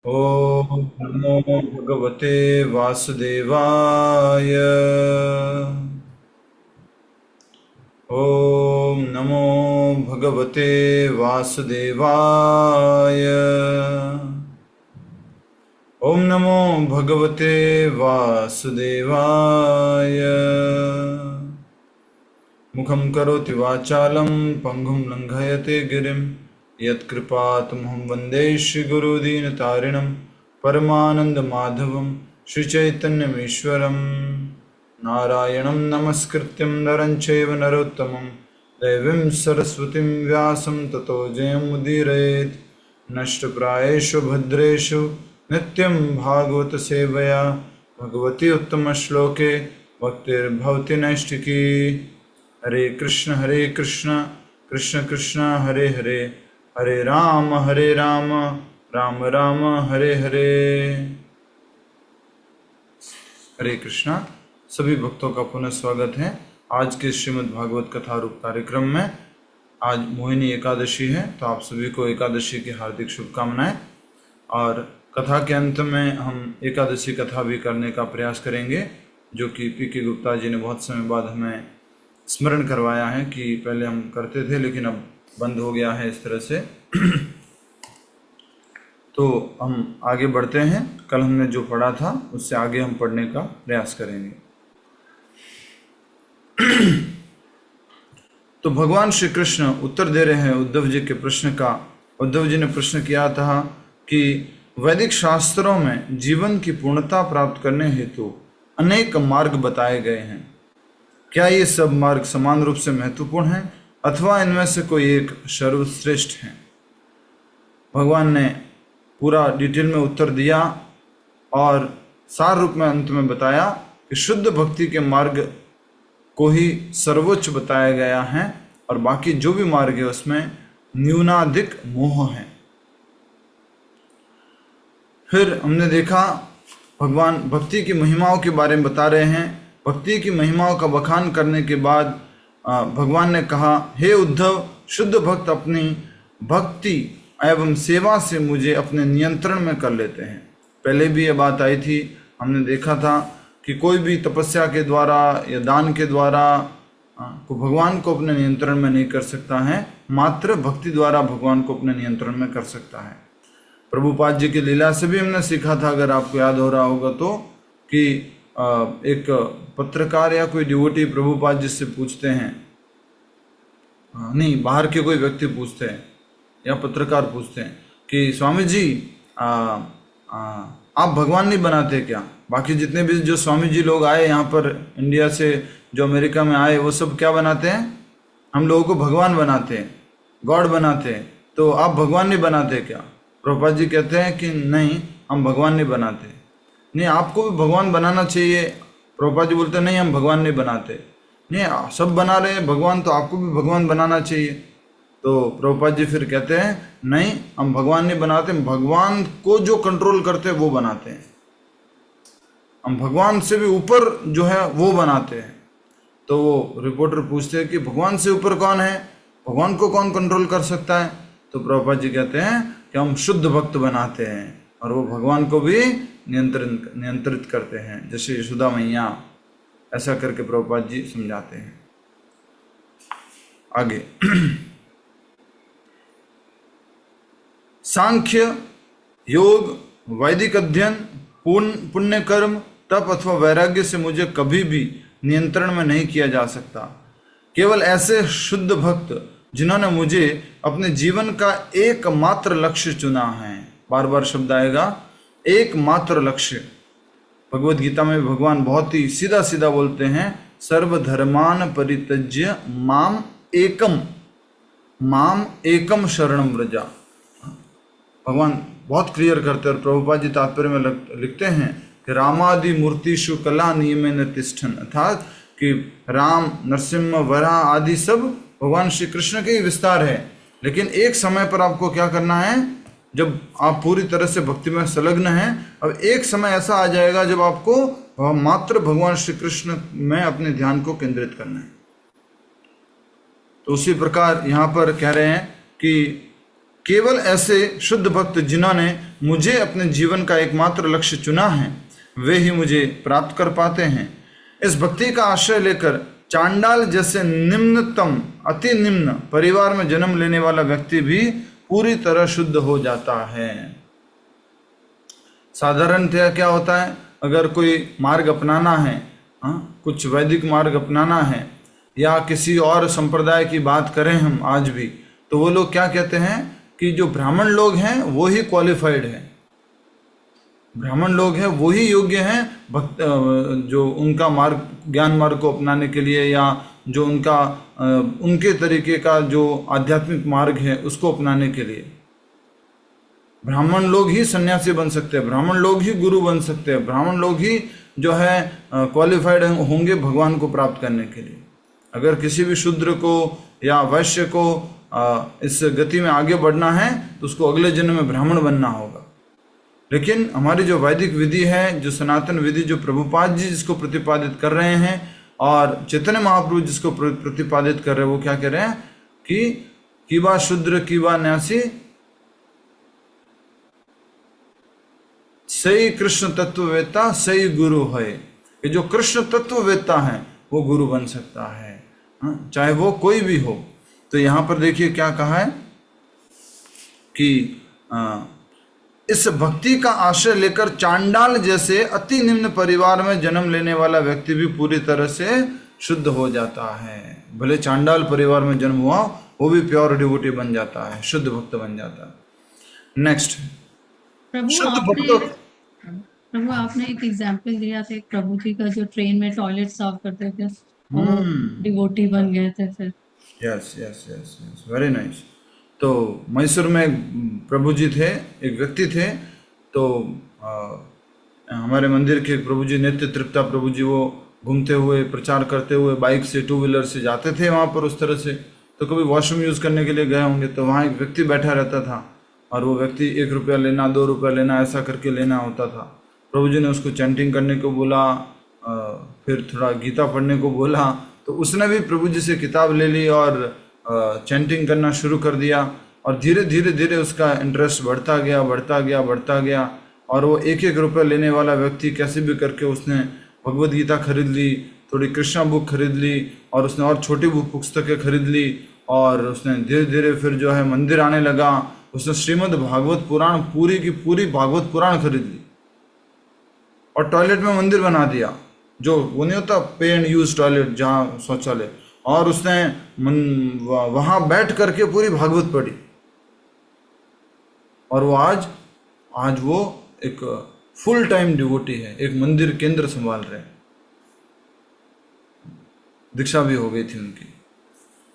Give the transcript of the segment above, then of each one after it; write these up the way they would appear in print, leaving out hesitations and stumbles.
ॐ नमो भगवते वासुदेवाय। ॐ नमो भगवते वासुदेवाय। ॐ नमो भगवते वासुदेवाय। मुखं करोति वाचालं पङ्गुं लङ्घयते गिरिं यत्कृपातमहं वन्दे श्रीगुरुदीनतारिणं परमानन्दमाधवं श्रीचैतन्यमीश्वरं। नारायणं नमस्कृत्यं नरं चैव नरोत्तमं देवीं सरस्वतीं व्यासं ततो जयमुदीरयेत्। नष्टप्रायेषु भद्रेषु नित्यं भागवतसेवया भगवती उत्तमश्लोके भक्तिर्भवति नैष्टिकी। हरे कृष्ण कृष्ण कृष्ण हरे हरे, हरे राम राम राम हरे हरे। हरे कृष्णा। सभी भक्तों का पुनः स्वागत है आज के श्रीमद् भागवत कथा रूप कार्यक्रम में। आज मोहिनी एकादशी है, तो आप सभी को एकादशी की हार्दिक शुभकामनाएं। और कथा के अंत में हम एकादशी कथा भी करने का प्रयास करेंगे, जो कि पी.के. गुप्ता जी ने बहुत समय बाद हमें स्मरण करवाया है कि पहले हम करते थे लेकिन अब बंद हो गया है इस तरह से। तो हम आगे बढ़ते हैं। कल हमने जो पढ़ा था उससे आगे हम पढ़ने का प्रयास करेंगे। तो भगवान श्री कृष्ण उत्तर दे रहे हैं उद्धव जी के प्रश्न का। उद्धव जी ने प्रश्न किया था कि वैदिक शास्त्रों में जीवन की पूर्णता प्राप्त करने हेतु अनेक मार्ग बताए गए हैं। क्या ये सब मार्ग समान रूप से महत्वपूर्ण हैं अथवा इनमें से कोई एक सर्वश्रेष्ठ है? भगवान ने पूरा डिटेल में उत्तर दिया और सार रूप में अंत में बताया कि शुद्ध भक्ति के मार्ग को ही सर्वोच्च बताया गया है और बाकी जो भी मार्ग है उसमें न्यूनाधिक मोह है। फिर हमने देखा भगवान भक्ति की महिमाओं के बारे में बता रहे हैं। भक्ति की महिमाओं का बखान करने के बाद भगवान ने कहा, हे उद्धव, शुद्ध भक्त अपनी भक्ति एवं सेवा से मुझे अपने नियंत्रण में कर लेते हैं। पहले भी ये बात आई थी, हमने देखा था कि कोई भी तपस्या के द्वारा या दान के द्वारा को भगवान को अपने नियंत्रण में नहीं कर सकता है, मात्र भक्ति द्वारा भगवान को अपने नियंत्रण में कर सकता है। प्रभुपाद जी की लीला से भी हमने सीखा था, अगर आपको याद हो रहा होगा तो, कि एक पत्रकार या कोई डिवोटी प्रभुपाद जी से पूछते हैं, नहीं बाहर के कोई व्यक्ति पूछते हैं या पत्रकार पूछते हैं कि स्वामी जी आप भगवान नहीं बनाते क्या? बाकी जितने भी जो स्वामी जी लोग आए यहाँ पर इंडिया से, जो अमेरिका में आए, वो सब क्या बनाते हैं? हम लोगों को भगवान बनाते हैं, गॉड बनाते हैं। तो आप भगवान नहीं बनाते क्या? प्रभुपाद जी कहते हैं कि नहीं, हम भगवान नहीं बनाते। नहीं, आपको भी भगवान बनाना चाहिए। प्रभुपाद जी बोलते नहीं, हम भगवान नहीं बनाते। नहीं, सब बना रहे हैं भगवान, तो आपको भी भगवान बनाना चाहिए। तो प्रभुपाद जी फिर कहते हैं नहीं, हम भगवान नहीं बनाते, भगवान को जो कंट्रोल करते हैं वो बनाते हैं। हम भगवान से भी ऊपर जो है वो बनाते हैं। तो वो रिपोर्टर पूछते हैं कि भगवान से ऊपर कौन है, भगवान को कौन कंट्रोल कर सकता है? तो प्रभुपाद जी कहते हैं कि हम शुद्ध भक्त बनाते हैं और वो भगवान को भी नियंत्रित करते हैं, जैसे यशोदा मैया। ऐसा करके प्रभुपाद जी समझाते हैं। आगे सांख्य, योग, वैदिक अध्ययन, पुण्य कर्म, तप अथवा वैराग्य से मुझे कभी भी नियंत्रण में नहीं किया जा सकता। केवल ऐसे शुद्ध भक्त जिन्होंने मुझे अपने जीवन का एकमात्र लक्ष्य चुना है। बार बार शब्द आएगा, एकमात्र लक्ष्य। भगवत गीता में भगवान बहुत ही सीधा सीधा बोलते हैं, सर्वधर्मान परित्यज्य माम एकम शरणम व्रजा। भगवान बहुत क्लियर करते हैं और प्रभुपाद जी तात्पर्य में लिखते हैं कि रामादि मूर्तिषु कला नियमेन तिष्ठन्, अर्थात कि राम, नरसिम्हा, वराह आदि सब भगवान श्री कृष्ण के ही विस्तार है। लेकिन एक समय पर आपको क्या करना है, जब आप पूरी तरह से भक्ति में संलग्न हैं, अब एक समय ऐसा आ जाएगा जब आपको मात्र भगवान श्री कृष्ण में अपने ध्यान को केंद्रित करना है। तो उसी प्रकार यहाँ पर कह रहे हैं कि केवल ऐसे शुद्ध भक्त जिन्होंने मुझे अपने जीवन का एकमात्र लक्ष्य चुना है वे ही मुझे प्राप्त कर पाते हैं। इस भक्ति का आश्रय लेकर चांडाल जैसे निम्नतम अति निम्न परिवार में जन्म लेने वाला व्यक्ति भी पूरी तरह शुद्ध हो जाता है। साधारणतया क्या होता है, अगर कोई मार्ग अपनाना है, कुछ वैदिक मार्ग अपनाना है या किसी और संप्रदाय की बात करें हम आज भी, तो वो लोग क्या कहते हैं कि जो ब्राह्मण लोग हैं वो ही क्वालिफाइड है, ब्राह्मण लोग हैं वो ही योग्य हैं भक्त, जो उनका मार्ग ज्ञान मार्ग को अपनाने के लिए या जो उनके तरीके का जो आध्यात्मिक मार्ग है उसको अपनाने के लिए। ब्राह्मण लोग ही सन्यासी बन सकते हैं, ब्राह्मण लोग ही गुरु बन सकते हैं, ब्राह्मण लोग ही जो है क्वालिफाइड होंगे भगवान को प्राप्त करने के लिए। अगर किसी भी शूद्र को या वैश्य को इस गति में आगे बढ़ना है तो उसको अगले जन्म में ब्राह्मण बनना होगा। लेकिन हमारी जो वैदिक विधि है, जो सनातन विधि, जो प्रभुपाद जी जिसको प्रतिपादित कर रहे हैं और चैतन्य महाप्रभु जिसको प्रतिपादित कर रहे हैं, वो क्या कह रहे हैं कि कीबा शूद्र कीबा न्यासी सही कृष्ण तत्ववेत्ता सही गुरु है। ये जो कृष्ण तत्ववेत्ता है वो गुरु बन सकता है, चाहे वो कोई भी हो। तो यहाँ पर देखिए क्या कहा है कि इस भक्ति का आश्रय लेकर चांडाल जैसे अति निम्न परिवार में जन्म लेने वाला व्यक्ति भी पूरी तरह से शुद्ध हो जाता है। भले चांडाल परिवार में जन्म हुआ, वो भी प्योर डिवोटी बन जाता है, शुद्ध भक्त बन जाता है। नेक्स्ट, प्रभु आपने एक एग्जाम्पल दिया था, एक प्रभु जी का जो ट्रेन में टॉयलेट साफ करते थे, डिवोटी बन गए थे फिर। Yes yes yes yes, very nice. तो मैसूर में एक प्रभु जी थे, एक व्यक्ति थे, तो हमारे मंदिर के प्रभु जी, नित्य तृप्ता प्रभु जी, वो घूमते हुए प्रचार करते हुए बाइक से, टू व्हीलर से जाते थे वहाँ पर उस तरह से। तो कभी वॉशरूम यूज़ करने के लिए गए होंगे, तो वहाँ एक व्यक्ति बैठा रहता था और वो व्यक्ति 1 रुपया लेना, 2 रुपया लेना, ऐसा करके लेना होता था। प्रभु जी ने उसको चैंटिंग करने को बोला, फिर थोड़ा गीता पढ़ने को बोला, तो उसने भी प्रभु जी से किताब ले ली और चैंटिंग करना शुरू कर दिया। और धीरे धीरे धीरे उसका इंटरेस्ट बढ़ता गया, बढ़ता गया, बढ़ता गया। और वो 1-1 रुपया लेने वाला व्यक्ति कैसे भी करके उसने भगवद गीता खरीद ली, थोड़ी कृष्णा बुक खरीद ली, और उसने और छोटी बुक पुस्तकें खरीद ली, और उसने धीरे धीरे फिर जो है मंदिर आने लगा। उसने श्रीमद् भागवत पुराण पूरी की पूरी भागवत पुराण खरीद ली और टॉयलेट में मंदिर बना दिया, जो वो नहीं होता पे एंड यूज टॉयलेट जहाँ शौचालय, और उसने वहाँ बैठ करके पूरी भागवत पढ़ी। और वो आज वो एक फुल टाइम डिवोटी है, एक मंदिर केंद्र संभाल रहे, दीक्षा भी हो गई थी उनकी।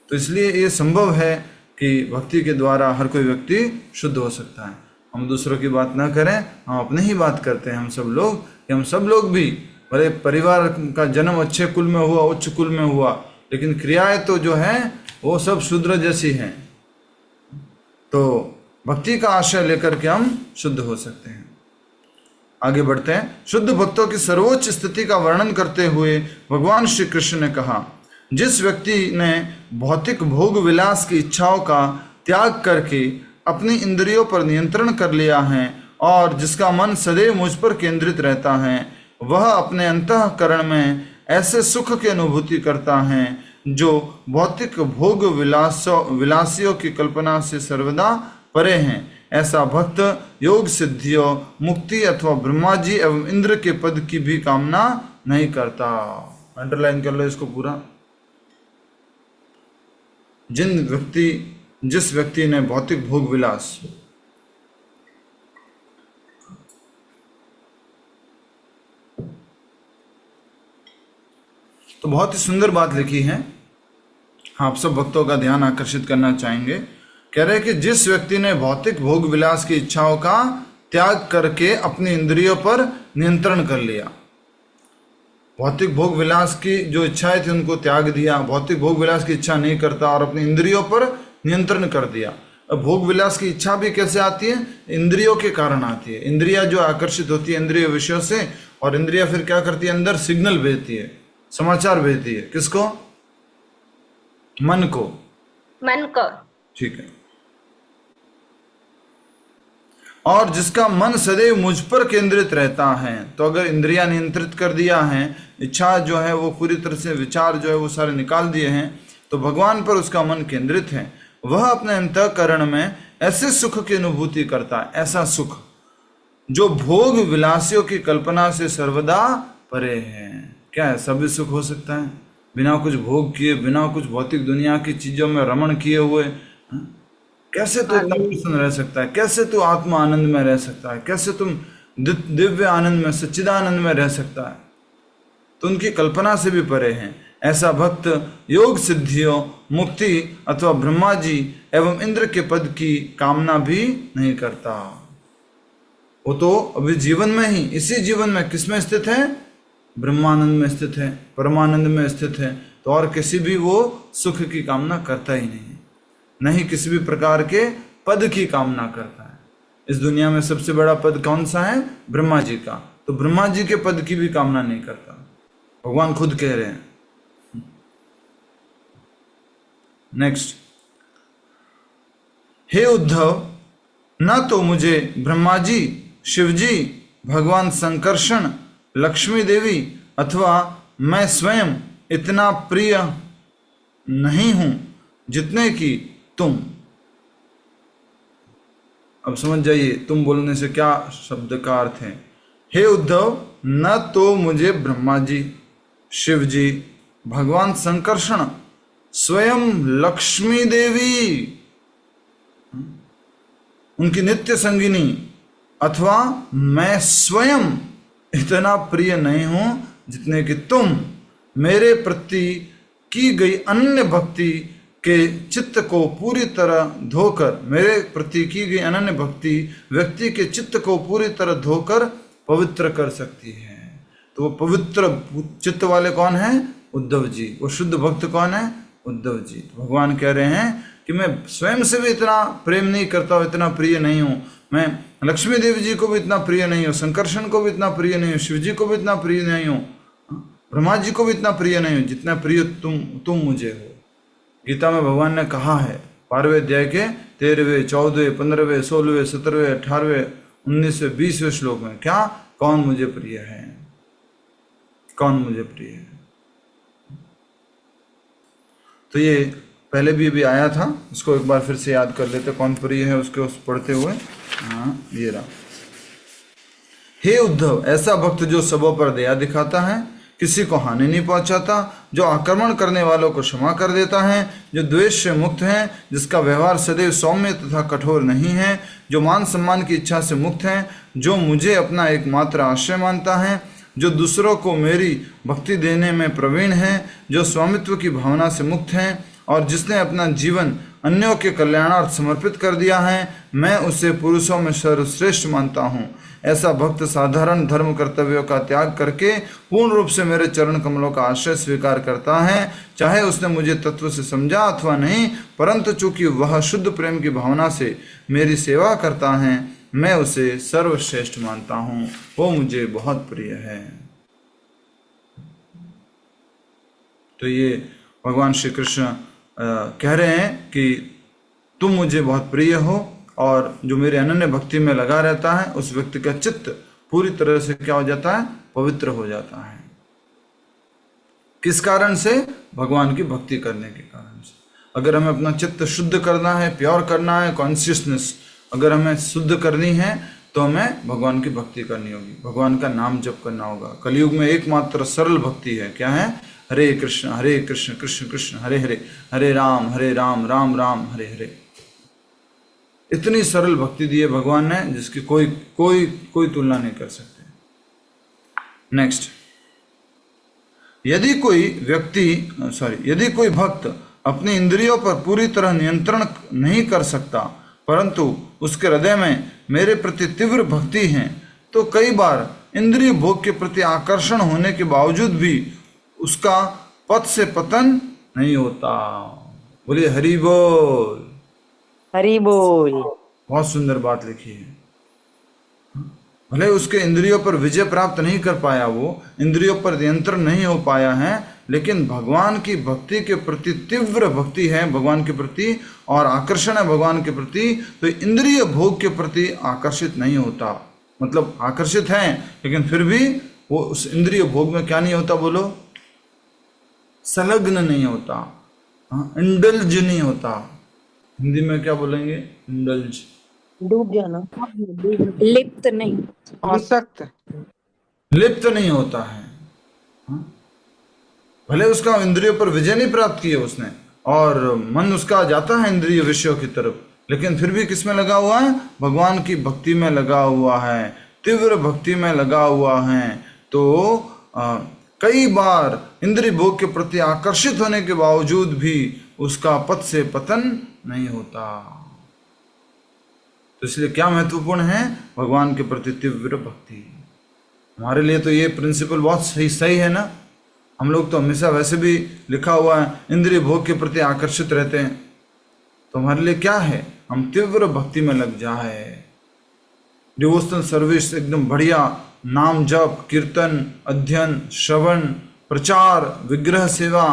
तो इसलिए ये संभव है कि भक्ति के द्वारा हर कोई व्यक्ति शुद्ध हो सकता है। हम दूसरों की बात ना करें, हम अपने ही बात करते हैं। हम सब लोग भी भले परिवार का जन्म अच्छे कुल में हुआ, उच्च कुल में हुआ, लेकिन क्रियाएं तो जो है वो सब शूद्र जैसी हैं। तो भक्ति का आश्रय लेकर के हम शुद्ध हो सकते हैं। आगे बढ़ते हैं। शुद्ध भक्तों की सर्वोच्च स्थिति का वर्णन करते हुए भगवान श्री कृष्ण ने कहा, जिस व्यक्ति ने भौतिक भोग विलास की इच्छाओं का त्याग करके अपनी इंद्रियों पर नियंत्रण कर लिया है और जिसका मन सदैव मुझ पर केंद्रित रहता है, वह अपने अंतःकरण में ऐसे सुख की अनुभूति करता है जो भौतिक भोग विलासियों की कल्पना से सर्वदा परे हैं। ऐसा भक्त योग सिद्धियों, मुक्ति अथवा ब्रह्मा जी एवं इंद्र के पद की भी कामना नहीं करता। अंडरलाइन कर लो इसको पूरा। जिस व्यक्ति ने भौतिक भोग विलास, तो बहुत ही सुंदर बात लिखी है। हाँ, आप सब भक्तों का ध्यान आकर्षित करना चाहेंगे। कह रहे हैं कि जिस व्यक्ति ने भौतिक भोग विलास की इच्छाओं का त्याग करके अपनी इंद्रियों पर नियंत्रण कर लिया, भौतिक भोग विलास की जो इच्छाएं थी उनको त्याग दिया, भौतिक भोग विलास की इच्छा नहीं करता और अपनी इंद्रियों पर नियंत्रण कर दिया। अब भोग विलास की इच्छा भी कैसे आती है? इंद्रियों के कारण आती है। इंद्रिया जो आकर्षित होती है इंद्रिय विषयों से, और इंद्रिया फिर क्या करती है? अंदर सिग्नल भेजती है, समाचार भेजती है। किसको? मन को। मन को। ठीक है। और जिसका मन सदैव मुझ पर केंद्रित रहता है। तो अगर इंद्रियां नियंत्रित कर दिया है, इच्छा जो है वो पूरी तरह से, विचार जो है वो सारे निकाल दिए हैं, तो भगवान पर उसका मन केंद्रित है, वह अपने अंतःकरण में ऐसे सुख की अनुभूति करता है, ऐसा सुख जो भोग विलासियों की कल्पना से सर्वदा परे है। क्या ऐसा भी सुख हो सकता है बिना कुछ भोग किए, बिना कुछ भौतिक दुनिया की चीजों में रमण किए हुए? कैसे तू इतना प्रसन्न रह सकता है? कैसे तू आत्मा आनंद में रह सकता है? कैसे तुम दिव्य आनंद में, सच्चिदानंद में रह सकता है? तो उनकी कल्पना से भी परे हैं। ऐसा भक्त योग सिद्धियों, मुक्ति अथवा ब्रह्मा जी एवं इंद्र के पद की कामना भी नहीं करता। वो तो अभी जीवन में ही, इसी जीवन में किसमें स्थित है? ब्रह्मानंद में स्थित है, परमानंद में स्थित है। तो और किसी भी वो सुख की कामना करता ही नहीं, नहीं किसी भी प्रकार के पद की कामना करता है। इस दुनिया में सबसे बड़ा पद कौन सा है? ब्रह्मा जी का। तो ब्रह्मा जी के पद की भी कामना नहीं करता। भगवान खुद कह रहे हैं। नेक्स्ट, हे उद्धव, न तो मुझे ब्रह्मा जी, शिव जी, भगवान संकर्षण, लक्ष्मी देवी अथवा मैं स्वयं इतना प्रिय नहीं हूं जितने कि तुम। अब समझ जाइए तुम बोलने से क्या शब्द का अर्थ है। हे उद्धव, न तो मुझे ब्रह्मा जी, शिव जी, भगवान संकर्षण, स्वयं लक्ष्मी देवी, उनकी नित्य संगिनी, अथवा मैं स्वयं इतना प्रिय नहीं हूं जितने कि तुम मेरे प्रति की गई अनन्य भक्ति के चित्त को पूरी तरह धोकर, मेरे प्रति की गई अनन्य भक्ति व्यक्ति के चित्त को पूरी तरह धोकर पवित्र कर सकती है। तो वो पवित्र चित्त वाले कौन है? उद्धव जी। वो शुद्ध भक्त कौन है? उद्धव जी। तो भगवान कह रहे हैं कि मैं स्वयं से भी इतना प्रेम नहीं करता हूँ, इतना प्रिय नहीं हूँ। मैं लक्ष्मी देवी जी को भी इतना प्रिय नहीं हूँ, संकर्षण को भी इतना प्रिय नहीं हूँ, शिव जी को भी इतना प्रिय नहीं हूँ, ब्रह्मा जी को भी इतना प्रिय नहीं हूँ जितना प्रिय तुम मुझे हो। गीता में भगवान ने कहा है 12वें अध्याय के 13वें, 14वें, 15वें, 16वें, 17वें, 18वें, 19वें, 20वें श्लोक में, क्या? कौन मुझे प्रिय है? कौन मुझे प्रिय है? तो ये पहले भी आया था, इसको एक बार फिर से याद कर लेते, कौन प्रिय है उसके उस पढ़ते हुए। हाँ, ये रहा। हे उद्धव, ऐसा भक्त जो सबों पर दया दिखाता है, किसी को हानि नहीं पहुंचाता, जो आक्रमण करने वालों को क्षमा कर देता है, जो द्वेष से मुक्त है, जिसका व्यवहार सदैव सौम्य तथा कठोर नहीं है, जो मान सम्मान की इच्छा से मुक्त है, जो मुझे अपना एकमात्र आश्रय मानता है, जो दूसरों को मेरी भक्ति देने में प्रवीण है, जो स्वामित्व की भावना से मुक्त है और जिसने अपना जीवन अन्यों के कल्याणार्थ समर्पित कर दिया है, मैं उसे पुरुषों में सर्वश्रेष्ठ मानता हूँ। ऐसा भक्त साधारण धर्म कर्तव्यों का त्याग करके पूर्ण रूप से मेरे चरण कमलों का आश्रय स्वीकार करता है, चाहे उसने मुझे तत्व से समझा अथवा नहीं, परंतु चूंकि वह शुद्ध प्रेम की भावना से मेरी सेवा करता है, मैं उसे सर्वश्रेष्ठ मानता हूँ, वो मुझे बहुत प्रिय है। तो ये भगवान श्री कृष्ण कह रहे हैं कि तुम मुझे बहुत प्रिय हो, और जो मेरे अनन्य भक्ति में लगा रहता है उस व्यक्ति का चित्त पूरी तरह से क्या हो जाता है? पवित्र हो जाता है। किस कारण से? भगवान की भक्ति करने के कारण से। अगर हमें अपना चित्त शुद्ध करना है, प्योर करना है, कॉन्शियसनेस अगर हमें शुद्ध करनी है, तो हमें भगवान की भक्ति करनी होगी, भगवान का नाम जप करना होगा। कलयुग में एकमात्र सरल भक्ति है, क्या है? हरे कृष्ण कृष्ण कृष्ण हरे हरे, हरे राम राम राम हरे हरे। इतनी सरल भक्ति दी है भगवान ने जिसकी कोई तुलना नहीं कर सकते। नेक्स्ट, यदि कोई भक्त अपनी इंद्रियों पर पूरी तरह नियंत्रण नहीं कर सकता, परंतु उसके हृदय में मेरे प्रति तीव्र भक्ति है, तो कई बार इंद्रिय भोग के प्रति आकर्षण होने के बावजूद भी उसका पथ से पतन नहीं होता। बोलिए हरि बोल, हरि बोल। बहुत सुंदर बात लिखी है। भले उसके इंद्रियों पर विजय प्राप्त नहीं कर पाया, वो इंद्रियों पर नियंत्रण नहीं हो पाया है, लेकिन भगवान की भक्ति के प्रति तीव्र भक्ति है भगवान के प्रति और आकर्षण है भगवान के प्रति, तो इंद्रिय भोग के प्रति आकर्षित नहीं होता। मतलब आकर्षित है लेकिन फिर भी वो उस इंद्रिय भोग में क्या नहीं होता, बोलो, संलग्न नहीं होता, इंडल्ज नहीं होता। हिंदी में क्या बोलेंगे, इंडल्ज, डूब जाना, लिप्त नहीं, आसक्त, लिप्त नहीं होता है। हाँ? भले उसका इंद्रियों पर विजय नहीं प्राप्त किया उसने और मन उसका जाता है इंद्रिय विषयों की तरफ, लेकिन फिर भी किस में लगा हुआ है, भगवान की भक्ति में लगा हुआ है, तीव्र भक्ति में लगा हुआ है। तो कई बार इंद्रिय भोग के प्रति आकर्षित होने के बावजूद भी उसका पथ से पतन नहीं होता। तो इसलिए क्या महत्वपूर्ण है, भगवान के प्रति तीव्र भक्ति। हमारे लिए तो ये प्रिंसिपल बहुत सही है ना। हम लोग तो हमेशा वैसे भी लिखा हुआ है इंद्रिय भोग के प्रति आकर्षित रहते हैं, तो हमारे लिए क्या है, हम तीव्र भक्ति में लग जाए। डिवोशनल सर्विस एकदम बढ़िया, नाम जप, कीर्तन, अध्ययन, श्रवण, प्रचार, विग्रह सेवा।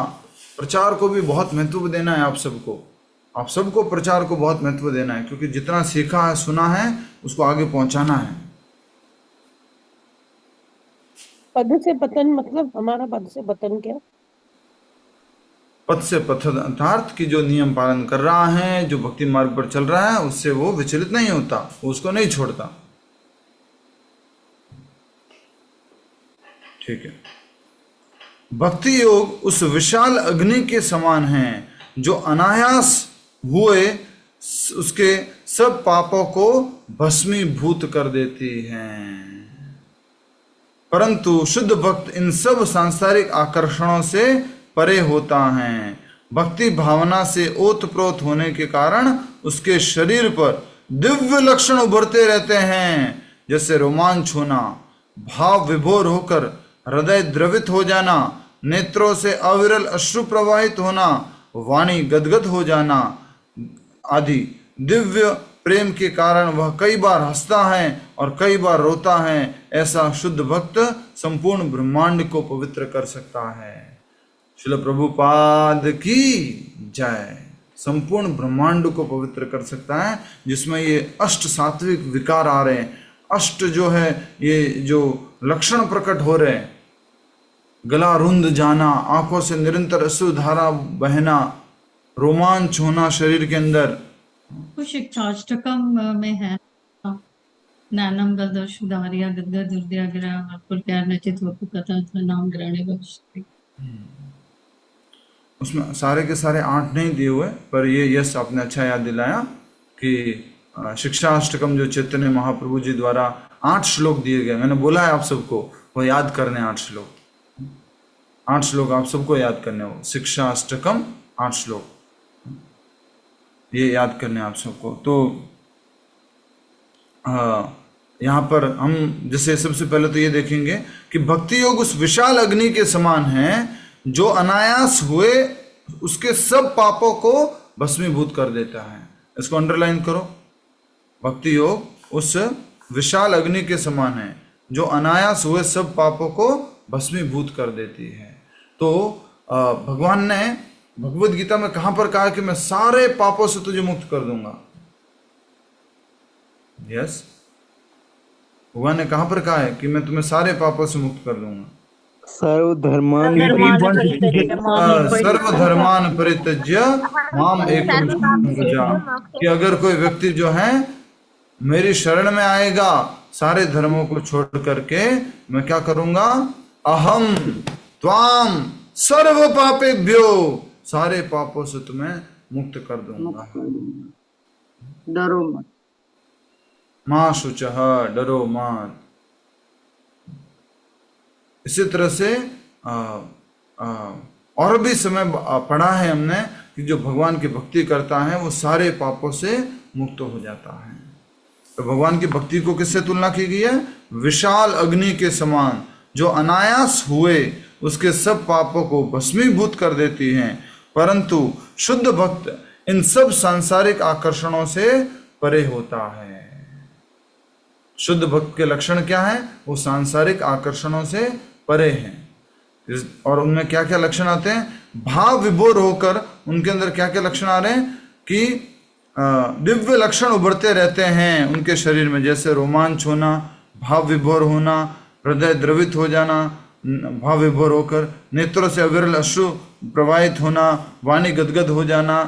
प्रचार को भी बहुत महत्व देना है आप सबको प्रचार को बहुत महत्व देना है, क्योंकि जितना सीखा है सुना है उसको आगे पहुंचाना है। पद से पतन मतलब हमारा पद से पतन क्या? पथ से पथार्थ की जो नियम पालन कर रहा है, जो भक्ति मार्ग पर चल रहा है, उससे वो विचलित नहीं होता, वो उसको नहीं छोड़ता। ठीक है। भक्ति योग उस विशाल अग्नि के समान है जो अनायास हुए उसके सब पापों को भस्मीभूत कर देती है। परंतु शुद्ध भक्त इन सब सांसारिक आकर्षणों से परे होता है। भक्ति भावना से ओतप्रोत होने के कारण उसके शरीर पर दिव्य लक्षण उभरते रहते हैं, जैसे रोमांच होना, भाव विभोर होकर हृदय द्रवित हो जाना, नेत्रों से अविरल अश्रु प्रवाहित होना, वाणी गदगद हो जाना आदि। दिव्य प्रेम के कारण वह कई बार हंसता है और कई बार रोता है। ऐसा शुद्ध भक्त संपूर्ण ब्रह्मांड को पवित्र कर सकता है। श्रील प्रभुपाद की जय। संपूर्ण ब्रह्मांड को पवित्र कर सकता है, जिसमें ये अष्ट सात्विक विकार आ रहे हैं, अष्ट जो है ये जो लक्षण प्रकट हो रहे हैं, गला रुंध जाना, आंखों से निरंतर अश्रुधारा बहना, रोमांच होना शरीर के अंदर। कुछ शिक्षाष्टकम में है, नैनम गदर्शुधारिया गद्गद दुर्दया गिरा पुलक्या नचित वपु कथा नाम ग्रहणे भविष्यति। उसमें सारे के सारे 8 नहीं दिए हुए, पर ये यस आपने अच्छा याद दिलाया कि शिक्षाष्टकम जो चैतन्य महाप्रभु जी द्वारा 8 श्लोक दिए गए, मैंने बोला है आप सबको वो याद करने 8 श्लोक। 8 श्लोक आप सबको याद करने हो, शिक्षाष्टकम 8 श्लोक ये याद करने आप सबको। तो यहाँ पर हम जैसे सबसे पहले तो ये देखेंगे कि भक्ति योग उस विशाल अग्नि के समान है जो अनायास हुए उसके सब पापों को भस्मीभूत कर देता है। इसको अंडरलाइन करो। भक्ति योग उस विशाल अग्नि के समान है जो अनायास हुए सब पापों को भस्मीभूत कर देती है। तो भगवान ने भगवद गीता में कहां पर कहा कि मैं सारे पापों से तुझे मुक्त कर दूंगा। यस, भगवान ने कहां पर कहा है कि मैं तुम्हें सारे पापों से मुक्त कर दूंगा। सर्वधर्मान परित्यज्य माम एकम शरणं व्रज। कि अगर कोई व्यक्ति जो है मेरी शरण में आएगा सारे धर्मों को छोड़ करके, मैं क्या करूंगा, अहम त्वाम सर्व पापेभ्यो, सारे पापों से तुम्हें मुक्त कर दूंगा। डरो मत, मां शुचः, डरो मत। इसी तरह से और भी समय पढ़ा है हमने कि जो भगवान की भक्ति करता है वो सारे पापों से मुक्त हो जाता है। तो भगवान की भक्ति को किससे तुलना की गई है, विशाल अग्नि के समान जो अनायास हुए उसके सब पापों को भस्मीभूत कर देती हैं। परंतु शुद्ध भक्त इन सब सांसारिक आकर्षणों से परे होता है। शुद्ध भक्त के लक्षण क्या है, वो सांसारिक आकर्षणों से परे हैं। और उनमें क्या क्या लक्षण आते हैं? भाव विभोर होकर उनके अंदर क्या क्या लक्षण आ रहे हैं कि दिव्य लक्षण उभरते रहते हैं उनके शरीर में, जैसे रोमांच होना, भाव विभोर होना, हृदय द्रवित हो जाना भाव विभोर होकर, नेत्रों से अविरल अश्रु प्रवाहित होना, वाणी गदगद हो जाना।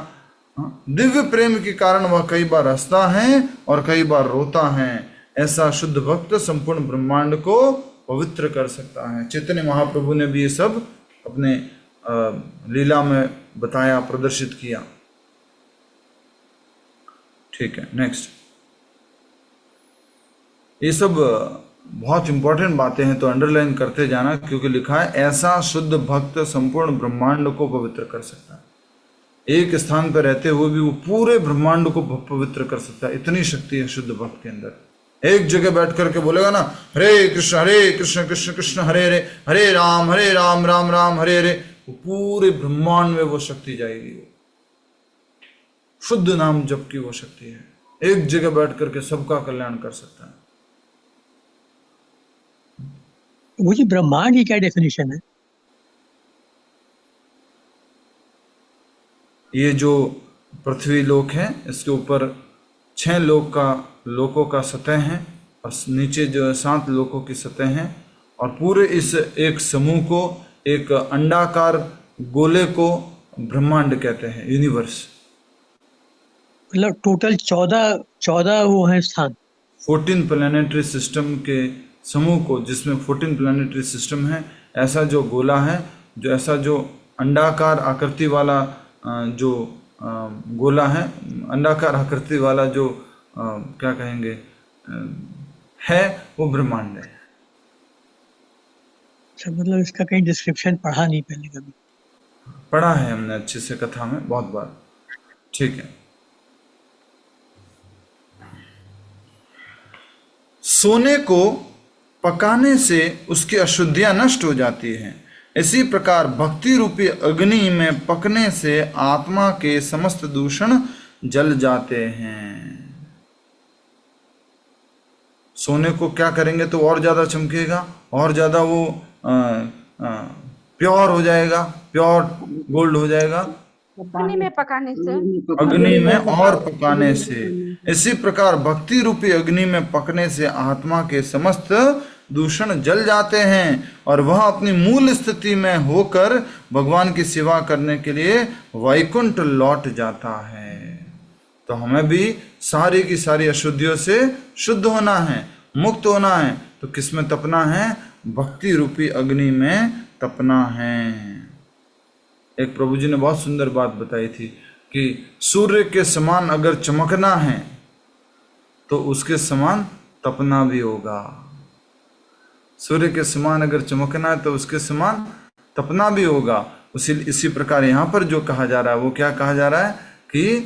दिव्य प्रेम के कारण वह कई बार हंसता है और कई बार रोता है। ऐसा शुद्ध भक्त संपूर्ण ब्रह्मांड को पवित्र कर सकता है। चैतन्य महाप्रभु ने भी ये सब अपने लीला में बताया, प्रदर्शित किया। ठीक है, नेक्स्ट। ये सब बहुत इंपॉर्टेंट बातें हैं, तो अंडरलाइन करते जाना, क्योंकि लिखा है ऐसा शुद्ध भक्त संपूर्ण ब्रह्मांड को पवित्र कर सकता है। एक स्थान पर रहते हुए भी वो पूरे ब्रह्मांड को पवित्र कर सकता है। इतनी शक्ति है शुद्ध भक्त के अंदर। एक जगह बैठ करके बोलेगा ना, हरे कृष्ण कृष्ण कृष्ण हरे हरे, हरे राम राम राम हरे हरे, वो पूरे ब्रह्मांड में वो शक्ति जाएगी। वो शुद्ध नाम जप की वो शक्ति है, एक जगह बैठ करके सबका कल्याण कर सकता है। वो जी ब्रह्मांड की क्या डेफिनेशन है? ये जो पृथ्वी लोक है, इसके ऊपर 6 लोकों का सतह है और नीचे जो 7 लोकों की सतह है, और पूरे इस एक समूह को, एक अंडाकार गोले को ब्रह्मांड कहते हैं, यूनिवर्स। मतलब टोटल 14 वो है स्थान, 14 प्लैनेटरी सिस्टम के समूह को, जिसमें 14 प्लैनेटरी सिस्टम है। ऐसा जो गोला है, जो ऐसा जो अंडाकार आकृति वाला जो गोला है, अंडाकार आकृति वाला जो क्या कहेंगे है, वो ब्रह्मांड है। अच्छा, मतलब इसका कहीं डिस्क्रिप्शन पढ़ा नहीं पहले कभी? पढ़ा है हमने अच्छे से कथा में बहुत बार। ठीक है। सोने को पकाने से उसकी अशुद्धियां नष्ट हो जाती हैं। इसी प्रकार भक्ति रूपी अग्नि में पकने से आत्मा के समस्त दूषण जल जाते हैं। सोने को क्या करेंगे तो और ज्यादा चमकेगा, और ज्यादा वो प्योर हो जाएगा, प्योर गोल्ड हो जाएगा अग्नि में पकाने से। अग्नि में और पकाने से। इसी प्रकार भक्ति रूपी अग्नि में पकने से आत्मा के समस्त दूषण जल जाते हैं और वह अपनी मूल स्थिति में होकर भगवान की सेवा करने के लिए वैकुंठ लौट जाता है। तो हमें भी सारी की सारी अशुद्धियों से शुद्ध होना है, मुक्त होना है। तो किसमें तपना है? भक्ति रूपी अग्नि में तपना है। एक प्रभु जी ने बहुत सुंदर बात बताई थी कि सूर्य के समान अगर चमकना है तो उसके समान तपना भी होगा। सूर्य के समान अगर चमकना है तो उसके समान तपना भी होगा। इसी प्रकार यहाँ पर जो कहा जा रहा है वो क्या कहा जा रहा है कि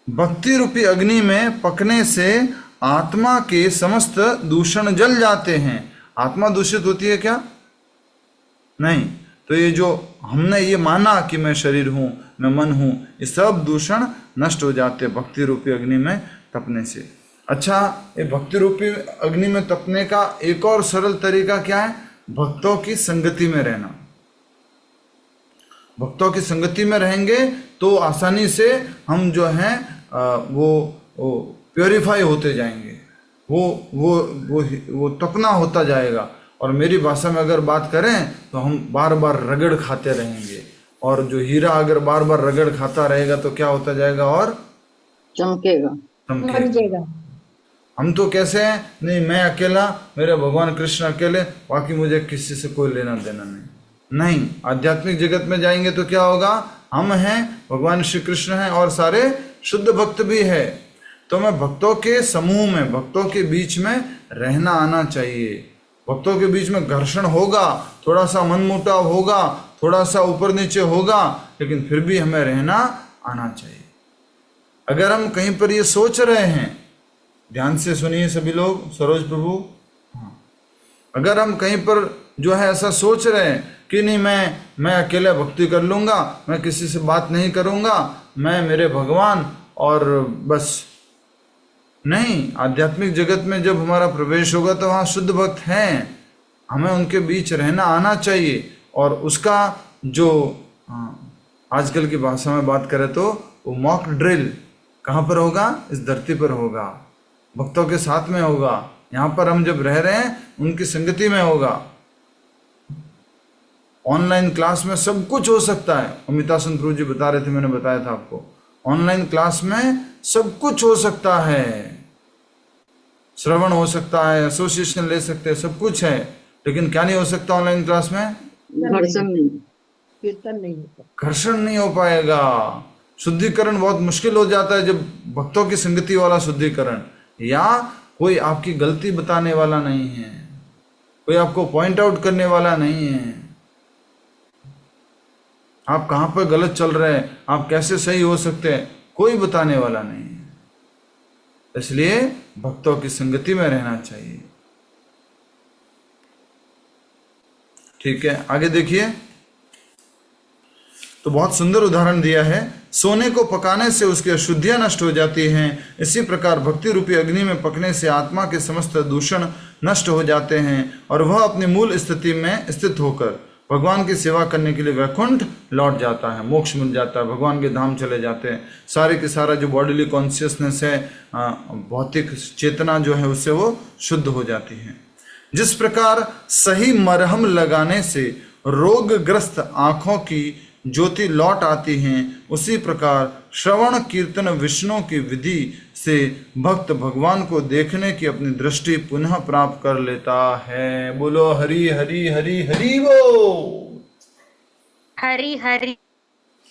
भक्ति रूपी अग्नि में पकने से आत्मा के समस्त दूषण जल जाते हैं। आत्मा दूषित होती है क्या? नहीं। तो ये जो हमने ये माना कि मैं शरीर हूं, मैं मन हूं, ये सब दूषण नष्ट हो जाते हैं भक्ति रूपी अग्नि में तपने से। अच्छा, ये भक्ति रूपी अग्नि में तपने का एक और सरल तरीका क्या है? भक्तों की संगति में रहना। भक्तों की संगति में रहेंगे तो आसानी से हम जो हैं वो प्योरीफाई होते जाएंगे, वो तपना होता जाएगा। और मेरी भाषा में अगर बात करें तो हम बार बार रगड़ खाते रहेंगे, और जो हीरा अगर बार बार रगड़ खाता रहेगा तो क्या होता जाएगा? और चमकेगा। हम तो कैसे हैं? नहीं, मैं अकेला, मेरे भगवान कृष्ण अकेले, बाकी मुझे किसी से कोई लेना देना नहीं। आध्यात्मिक जगत में जाएंगे तो क्या होगा? हम हैं, भगवान श्री कृष्ण हैं और सारे शुद्ध भक्त भी है। तो मैं भक्तों के समूह में, भक्तों के बीच में रहना आना चाहिए। भक्तों के बीच में घर्षण होगा, थोड़ा सा मनमुटाव होगा, थोड़ा सा ऊपर नीचे होगा, लेकिन फिर भी हमें रहना आना चाहिए। अगर हम कहीं पर ये सोच रहे हैं, ध्यान से सुनिए सभी लोग, सरोज प्रभु, अगर हम कहीं पर जो है ऐसा सोच रहे हैं कि नहीं मैं अकेले भक्ति कर लूंगा, मैं किसी से बात नहीं करूंगा, मैं मेरे भगवान और बस, नहीं, आध्यात्मिक जगत में जब हमारा प्रवेश होगा तो वहाँ शुद्ध भक्त हैं, हमें उनके बीच रहना आना चाहिए। और उसका जो आजकल की भाषा में बात करें तो वो मॉक ड्रिल कहाँ पर होगा? इस धरती पर होगा, भक्तों के साथ में होगा। यहाँ पर हम जब रह रहे हैं उनकी संगति में होगा। ऑनलाइन क्लास में सब कुछ हो सकता है। अमिता संत प्रभु जी बता रहे थे, मैंने बताया था आपको, ऑनलाइन क्लास में सब कुछ हो सकता है। श्रवण हो सकता है, एसोसिएशन ले सकते हैं, सब कुछ है। लेकिन क्या नहीं हो सकता ऑनलाइन क्लास में? कीर्तन नहीं होता, घर्षण नहीं हो पाएगा। शुद्धिकरण बहुत मुश्किल हो जाता है जब भक्तों की संगति वाला शुद्धिकरण, या कोई आपकी गलती बताने वाला नहीं है, कोई आपको पॉइंट आउट करने वाला नहीं है, आप कहां पर गलत चल रहे हैं, आप कैसे सही हो सकते हैं, कोई बताने वाला नहीं है। इसलिए भक्तों की संगति में रहना चाहिए। ठीक है, आगे देखिए। तो बहुत सुंदर उदाहरण दिया है। सोने को पकाने से उसकी अशुद्धियां नष्ट हो जाती हैं, इसी प्रकार भक्ति रूपी अग्नि में पकने से आत्मा के समस्त दूषण नष्ट हो जाते हैं और वह अपनी मूल स्थिति में स्थित होकर भगवान की सेवा करने के लिए वैकुंठ लौट जाता है, मोक्ष मिल जाता है, भगवान के धाम चले जाते हैं। सारे के सारा जो बॉडीली कॉन्शियसनेस है, भौतिक चेतना जो है, उससे वो शुद्ध हो जाती है। जिस प्रकार सही मरहम लगाने से रोगग्रस्त आंखों की ज्योति लौट आती हैं, उसी प्रकार श्रवण कीर्तन विष्णु की विधि से भक्त भगवान को देखने की अपनी दृष्टि पुनः प्राप्त कर लेता है। बोलो हरि हरि हरि हरि बोल। हरी हरी।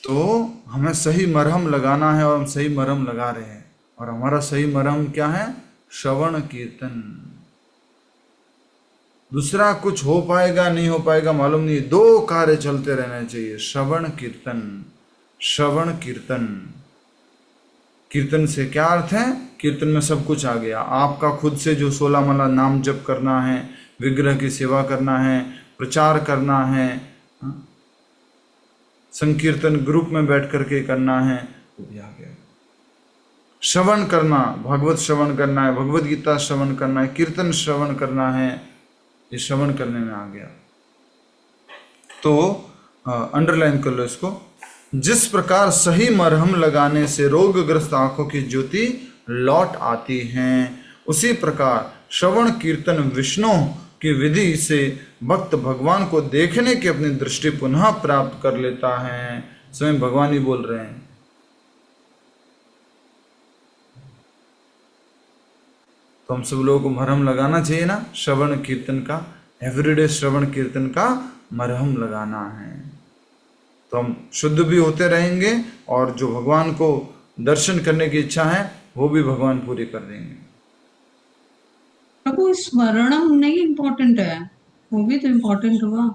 तो हमें सही मरहम लगाना है और हम सही मरहम लगा रहे हैं। और हमारा सही मरहम क्या है? श्रवण कीर्तन। दूसरा कुछ हो पाएगा नहीं हो पाएगा मालूम नहीं, दो कार्य चलते रहने चाहिए, श्रवण कीर्तन। श्रवण कीर्तन, कीर्तन से क्या अर्थ है? कीर्तन में सब कुछ आ गया। आपका खुद से जो 16 माला नाम जप करना है, विग्रह की सेवा करना है, प्रचार करना है, संकीर्तन ग्रुप में बैठ करके करना है, वो भी आ गया। श्रवण करना, भागवत श्रवण करना है, भगवत गीता श्रवण करना है, कीर्तन श्रवण करना है, ये श्रवण करने में आ गया। तो अंडरलाइन कर लो इसको। जिस प्रकार सही मरहम लगाने से रोगग्रस्त आंखों की ज्योति लौट आती हैं, उसी प्रकार श्रवण कीर्तन विष्णु की विधि से भक्त भगवान को देखने की अपनी दृष्टि पुनः प्राप्त कर लेता है। स्वयं भगवान ही बोल रहे हैं। तो हम सब लोगों को मरहम लगाना चाहिए ना, श्रवण कीर्तन का, एवरीडे श्रवण कीर्तन का मरहम लगाना है। तो हम शुद्ध भी होते रहेंगे और जो भगवान को दर्शन करने की इच्छा है वो भी भगवान पूरी कर देंगे। प्रभु स्मरणम नहीं इम्पोर्टेंट है, वो भी तो इम्पोर्टेंट हुआ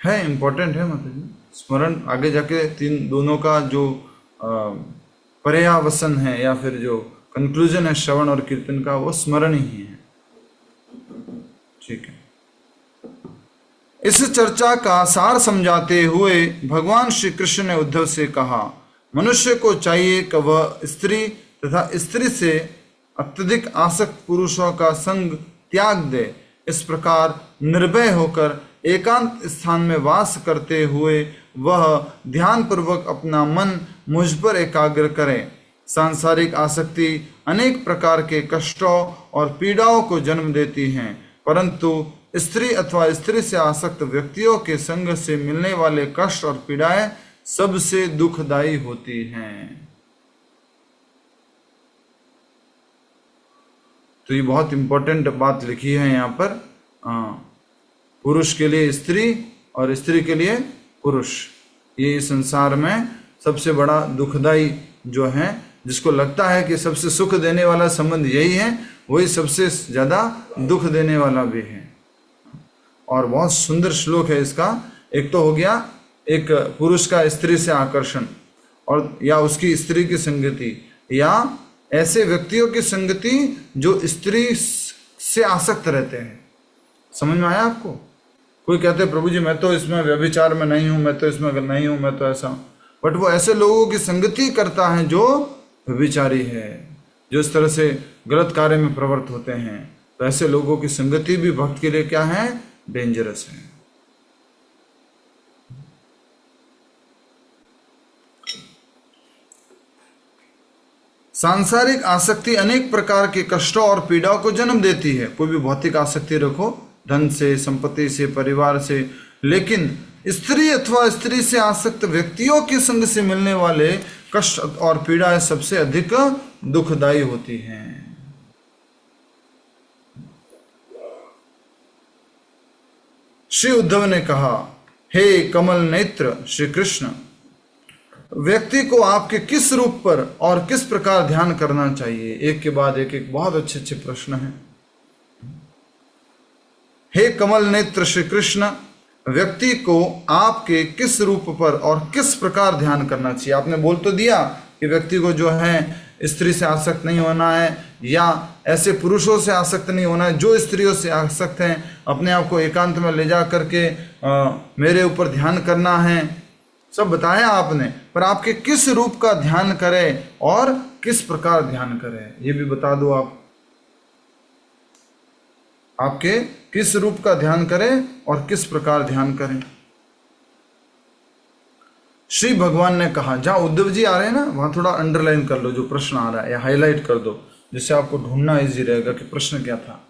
है, इम्पोर्टेंट है मतलब स्मरण। आगे जाके तीन दोनों का जो पर्यावसन है या फिर जो कंक्लूजन है श्रवण और कीर्तन का, वो स्मरण ही है। ठीक है, इस चर्चा का सार समझाते हुए भगवान श्री कृष्ण ने उद्धव से कहा, मनुष्य को चाहिए कि वह स्त्री तथा स्त्री से अत्यधिक आसक्त पुरुषों का संग त्याग दे। इस प्रकार निर्भय होकर एकांत स्थान में वास करते हुए वह ध्यान पूर्वक अपना मन मुझ पर एकाग्र करे। सांसारिक आसक्ति अनेक प्रकार के कष्टों और पीड़ाओं को जन्म देती हैं, परंतु स्त्री अथवा स्त्री से आसक्त व्यक्तियों के संग से मिलने वाले कष्ट और पीड़ाएं सबसे दुखदायी होती हैं। तो ये बहुत इंपॉर्टेंट बात लिखी है यहाँ पर। पुरुष के लिए स्त्री और स्त्री के लिए पुरुष, ये संसार में सबसे बड़ा दुखदाई जो है, जिसको लगता है कि सबसे सुख देने वाला संबंध यही है, वही सबसे ज्यादा दुख देने वाला भी है। और बहुत सुंदर श्लोक है इसका। एक तो हो गया एक पुरुष का स्त्री से आकर्षण, और या उसकी स्त्री की संगति, या ऐसे व्यक्तियों की संगति जो स्त्री से आसक्त रहते हैं। समझ में आया आपको? कोई कहते हैं प्रभु जी मैं तो इसमें व्यभिचार में नहीं हूं, मैं तो इसमें नहीं हूं, मैं तो ऐसा, बट वो ऐसे लोगों की संगति करता है जो व्यभिचारी है, जो इस तरह से गलत कार्य में प्रवृत्त होते हैं, तो ऐसे लोगों की संगति भी भक्त के लिए क्या है, डेंजरस है। सांसारिक आसक्ति अनेक प्रकार के कष्टों और पीड़ाओं को जन्म देती है। कोई भी भौतिक आसक्ति रखो, धन से, संपत्ति से, परिवार से, लेकिन स्त्री अथवा स्त्री से आसक्त व्यक्तियों के संग से मिलने वाले कष्ट और पीड़ाएं सबसे अधिक दुखदायी होती हैं। श्री उद्धव ने कहा, हे कमल नेत्र श्री कृष्ण, व्यक्ति को आपके किस रूप पर और किस प्रकार ध्यान करना चाहिए? एक के बाद एक बहुत अच्छे अच्छे प्रश्न हैं। हे कमल नेत्र श्री कृष्ण, व्यक्ति को आपके किस रूप पर और किस प्रकार ध्यान करना चाहिए? आपने बोल तो दिया कि व्यक्ति को जो है स्त्री से आसक्त नहीं होना है, या ऐसे पुरुषों से आसक्त नहीं होना है जो स्त्रियों से आसक्त हैं। अपने आप को एकांत में ले जा करके मेरे ऊपर ध्यान करना है, सब बताया आपने। पर आपके किस रूप का ध्यान करें और किस प्रकार ध्यान करें, ये भी बता दो आप। आपके किस रूप का ध्यान करें और किस प्रकार ध्यान करें। श्री भगवान ने कहा, जहां उद्धव जी आ रहे हैं ना, वहां थोड़ा अंडरलाइन कर लो जो प्रश्न आ रहा है, या हाईलाइट कर दो, जिससे आपको ढूंढना इजी रहेगा कि प्रश्न क्या था।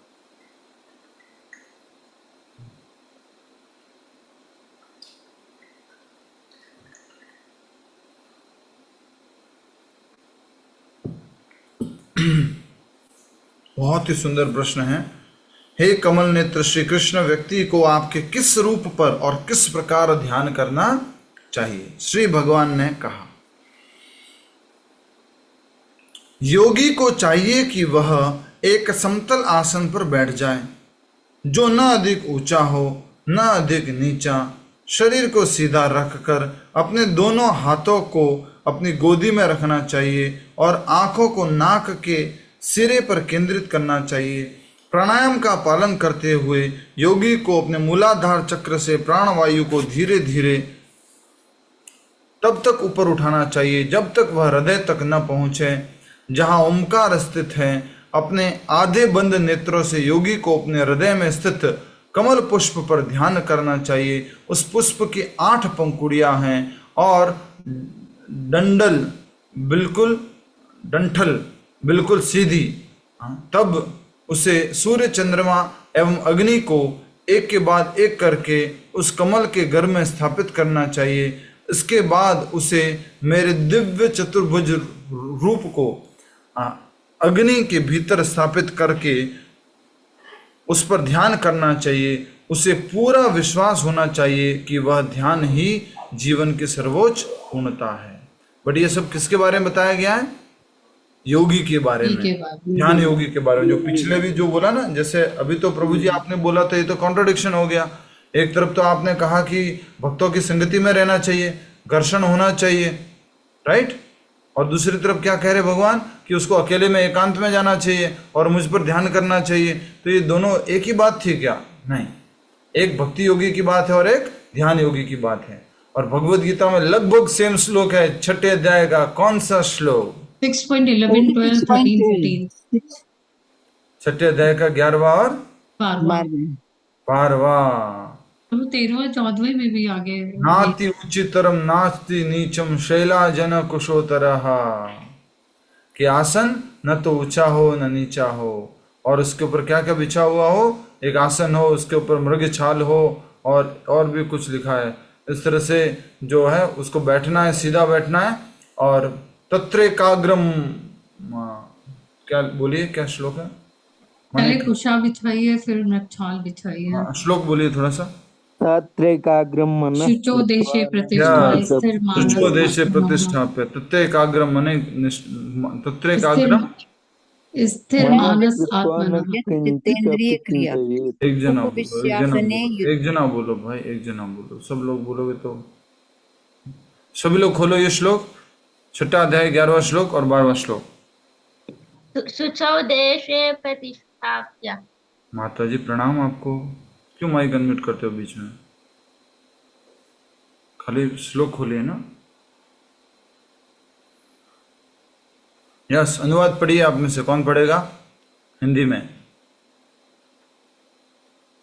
बहुत ही सुंदर प्रश्न है। हे कमल नेत्र श्री कृष्ण, व्यक्ति को आपके किस रूप पर और किस प्रकार ध्यान करना चाहिए? श्री भगवान ने कहा, योगी को चाहिए कि वह एक समतल आसन पर बैठ जाए, जो न अधिक ऊंचा हो न अधिक नीचा। शरीर को सीधा रखकर अपने दोनों हाथों को अपनी गोदी में रखना चाहिए और आंखों को नाक के सिरे पर केंद्रित करना चाहिए। प्राणायाम का पालन करते हुए योगी को अपने मूलाधार चक्र से प्राणवायु को धीरे धीरे तब तक ऊपर उठाना चाहिए जब तक वह हृदय तक न पहुंचे, जहां ओमकार स्थित है। अपने आधे बंद नेत्रों से योगी को अपने हृदय में स्थित कमल पुष्प पर ध्यान करना चाहिए। उस पुष्प की 8 पंखुड़ियां हैं और डंठल बिल्कुल सीधी। तब उसे सूर्य, चंद्रमा एवं अग्नि को एक के बाद एक करके उस कमल के घर में स्थापित करना चाहिए। इसके बाद उसे मेरे दिव्य चतुर्भुज रूप को अग्नि के भीतर स्थापित करके उस पर ध्यान करना चाहिए। उसे पूरा विश्वास होना चाहिए कि वह ध्यान ही जीवन की सर्वोच्च पूर्णता है। बट ये सब किसके बारे में बताया गया है? योगी के बारे में, ध्यान योगी के बारे में। जो पिछले भी जो बोला ना, जैसे अभी तो प्रभु जी आपने बोला तो ये तो कॉन्ट्रडिक्शन हो गया। एक तरफ तो आपने कहा कि भक्तों की संगति में रहना चाहिए, घर्षण होना चाहिए, राइट, और दूसरी तरफ क्या कह रहे भगवान कि उसको अकेले में एकांत में जाना चाहिए और मुझ पर ध्यान करना चाहिए। तो ये दोनों एक ही बात थी क्या? नहीं, एक भक्ति योगी की बात है और एक ध्यान योगी की बात है। और भगवद गीता में लगभग सेम श्लोक है। 6ठे अध्याय का कौन सा श्लोक? 6.11, 12, 13, 14। 6ठे अध्याय का 11वां और 12वां। तो 13वां 14वें में भी आगे नाति उच्चतरम नास्ति नीचम शैला जन कुशोतरः, कि आसन न तो ऊंचा हो न नीचा हो, और उसके ऊपर क्या क्या बिछा हुआ हो, एक आसन हो, उसके ऊपर मृग छाल हो, और भी कुछ लिखा है। इस तरह से जो है उसको बैठना है, सीधा बैठना है। और तत्रेकाग्रम, क्या बोलिए, क्या श्लोक है? पहले कुशा बिछाइए, फिर नक्षाल बिछाइए। श्लोक बोलिए थोड़ा सा। तत्रेकाग्रम मनः शुचो देशे प्रतिष्ठा स्थिर मानस शुचो देशे प्रतिष्ठाप्य तत्रेकाग्रम मने तत्रेकाग्रम स्थिर मानस आत्मनः। जितेंद्रिय क्रिया। एक जना बोलो भाई, एक जना बोलो। सब लोग बोलोगे तो सभी लोग खोलो ये श्लोक, 6ठा अध्याय 11वां श्लोक और 12वां श्लोक। शुचौ देशे प्रतिष्ठाप्य। माता जी प्रणाम आपको। क्यों माइक अनम्यूट करते हो बीच में? खाली श्लोक खोलिए ना। यस, अनुवाद पढ़िए। आप में से कौन पढ़ेगा? हिंदी में।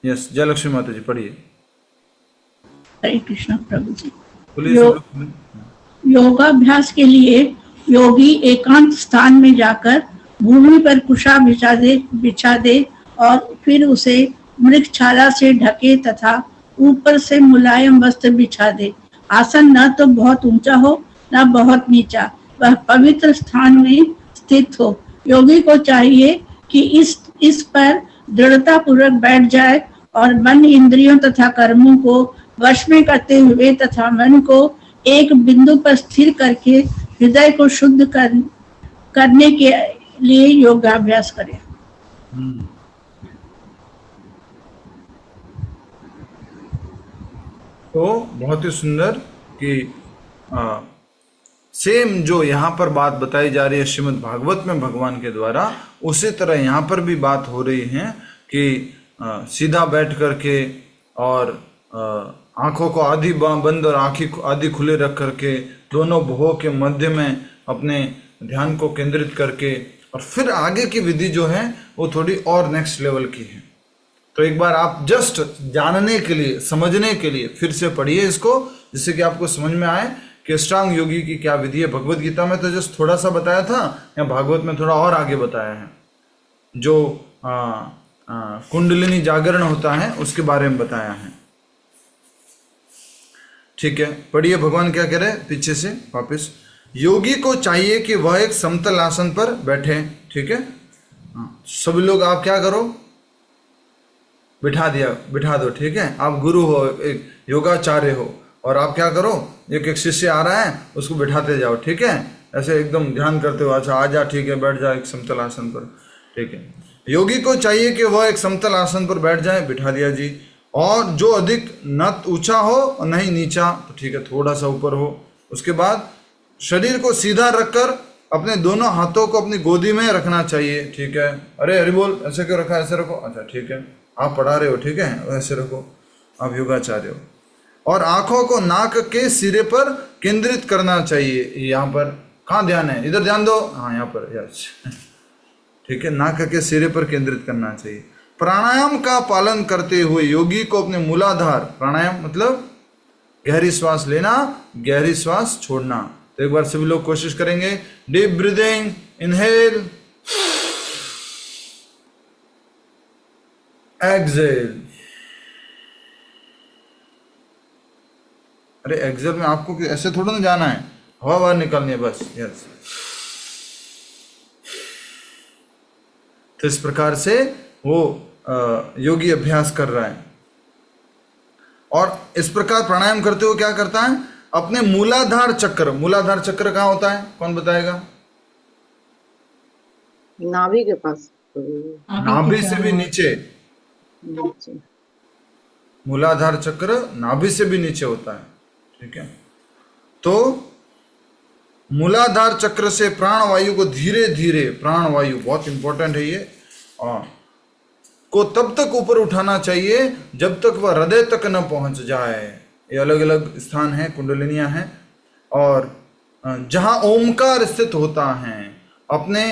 यस, जयलक्ष्मी माता जी पढ़िए। हरे कृष्णा प्रभु जी। बोलिए यो- सब लोग। योगाभ्यास के लिए योगी एकांत स्थान में जाकर भूमि पर कुशा बिछा दे और फिर उसे मृगछाला से ढके तथा ऊपर से मुलायम वस्त्र बिछा दे। आसन न तो बहुत ऊंचा हो न बहुत नीचा, वह पवित्र स्थान में स्थित हो। योगी को चाहिए कि इस पर दृढ़ता पूर्वक बैठ जाए और मन, इंद्रियों तथा कर्मों को वश में करते हुए तथा मन को एक बिंदु पर स्थिर करके हृदय को शुद्ध करने के लिए योगाभ्यास करें। तो बहुत ही सुंदर कि सेम जो यहाँ पर बात बताई जा रही है श्रीमद् भागवत में भगवान के द्वारा, उसी तरह यहाँ पर भी बात हो रही है कि सीधा बैठ करके और आंखों को आधी बंद और आधी खुले रख करके दोनों भुवों के मध्य में अपने ध्यान को केंद्रित करके, और फिर आगे की विधि जो है वो थोड़ी और नेक्स्ट लेवल की है। तो एक बार आप जस्ट जानने के लिए, समझने के लिए फिर से पढ़िए इसको, जिससे कि आपको समझ में आए कि अष्टांग योगी की क्या विधि है। भगवत गीता में तो जस्ट थोड़ा सा बताया था, या भागवत में थोड़ा और आगे बताया है। जो कुंडलिनी जागरण होता है उसके बारे में बताया है। ठीक है, पढ़िए भगवान क्या कह रहे हैं पीछे से वापस। योगी को चाहिए कि वह एक समतल आसन पर बैठे। ठीक है, सभी लोग आप क्या करो, बिठा दो। ठीक है, आप गुरु हो, एक योगाचार्य हो, और आप क्या करो, एक शिष्य आ रहा है उसको बिठाते जाओ। ठीक है, ऐसे एकदम ध्यान करते हो, अच्छा आ जा, ठीक है, बैठ जा एक समतल आसन पर। ठीक है, योगी को चाहिए कि वह एक समतल आसन पर बैठ जाए, बिठा दिया जी। और जो अधिक न ऊंचा हो और नहीं नीचा, तो ठीक है थोड़ा सा ऊपर हो। उसके बाद शरीर को सीधा रखकर अपने दोनों हाथों को अपनी गोदी में रखना चाहिए। ठीक है, अरे हरि बोल, ऐसे क्यों रखा, ऐसे रखो, अच्छा ठीक है, आप पढ़ा रहे हो, ठीक है ऐसे रखो, आप योगाचार्य हो। और आंखों को नाक के सिरे पर केंद्रित करना चाहिए। यहाँ पर कहाँ ध्यान है, इधर ध्यान दो, हाँ यहाँ पर, यस ठीक है, नाक के सिरे पर केंद्रित करना चाहिए। प्राणायाम का पालन करते हुए योगी को अपने मूलाधार, प्राणायाम मतलब गहरी श्वास लेना, गहरी श्वास छोड़ना। तो एक बार सभी लोग कोशिश करेंगे, डीप ब्रीदिंग, इनहेल, एक्सेल। अरे एक्सेल में आपको ऐसे थोड़ा ना जाना है, हवा बाहर निकालनी है बस, यस। तो इस प्रकार से वो योगी अभ्यास कर रहा है। और इस प्रकार प्राणायाम करते हुए क्या करता है, अपने मूलाधार चक्र, मूलाधार चक्र कहाँ होता है, कौन बताएगा? नाभि के पास, नाभि से भी नीचे, मूलाधार चक्र नाभि से भी नीचे होता है। ठीक है, तो मूलाधार चक्र से प्राण वायु को धीरे धीरे, प्राण वायु बहुत इंपॉर्टेंट है ये, को तब तक ऊपर उठाना चाहिए जब तक वह हृदय तक न पहुंच जाए। ये अलग अलग स्थान हैं, कुंडलिनियां हैं, और जहां ओमकार स्थित होता है, अपने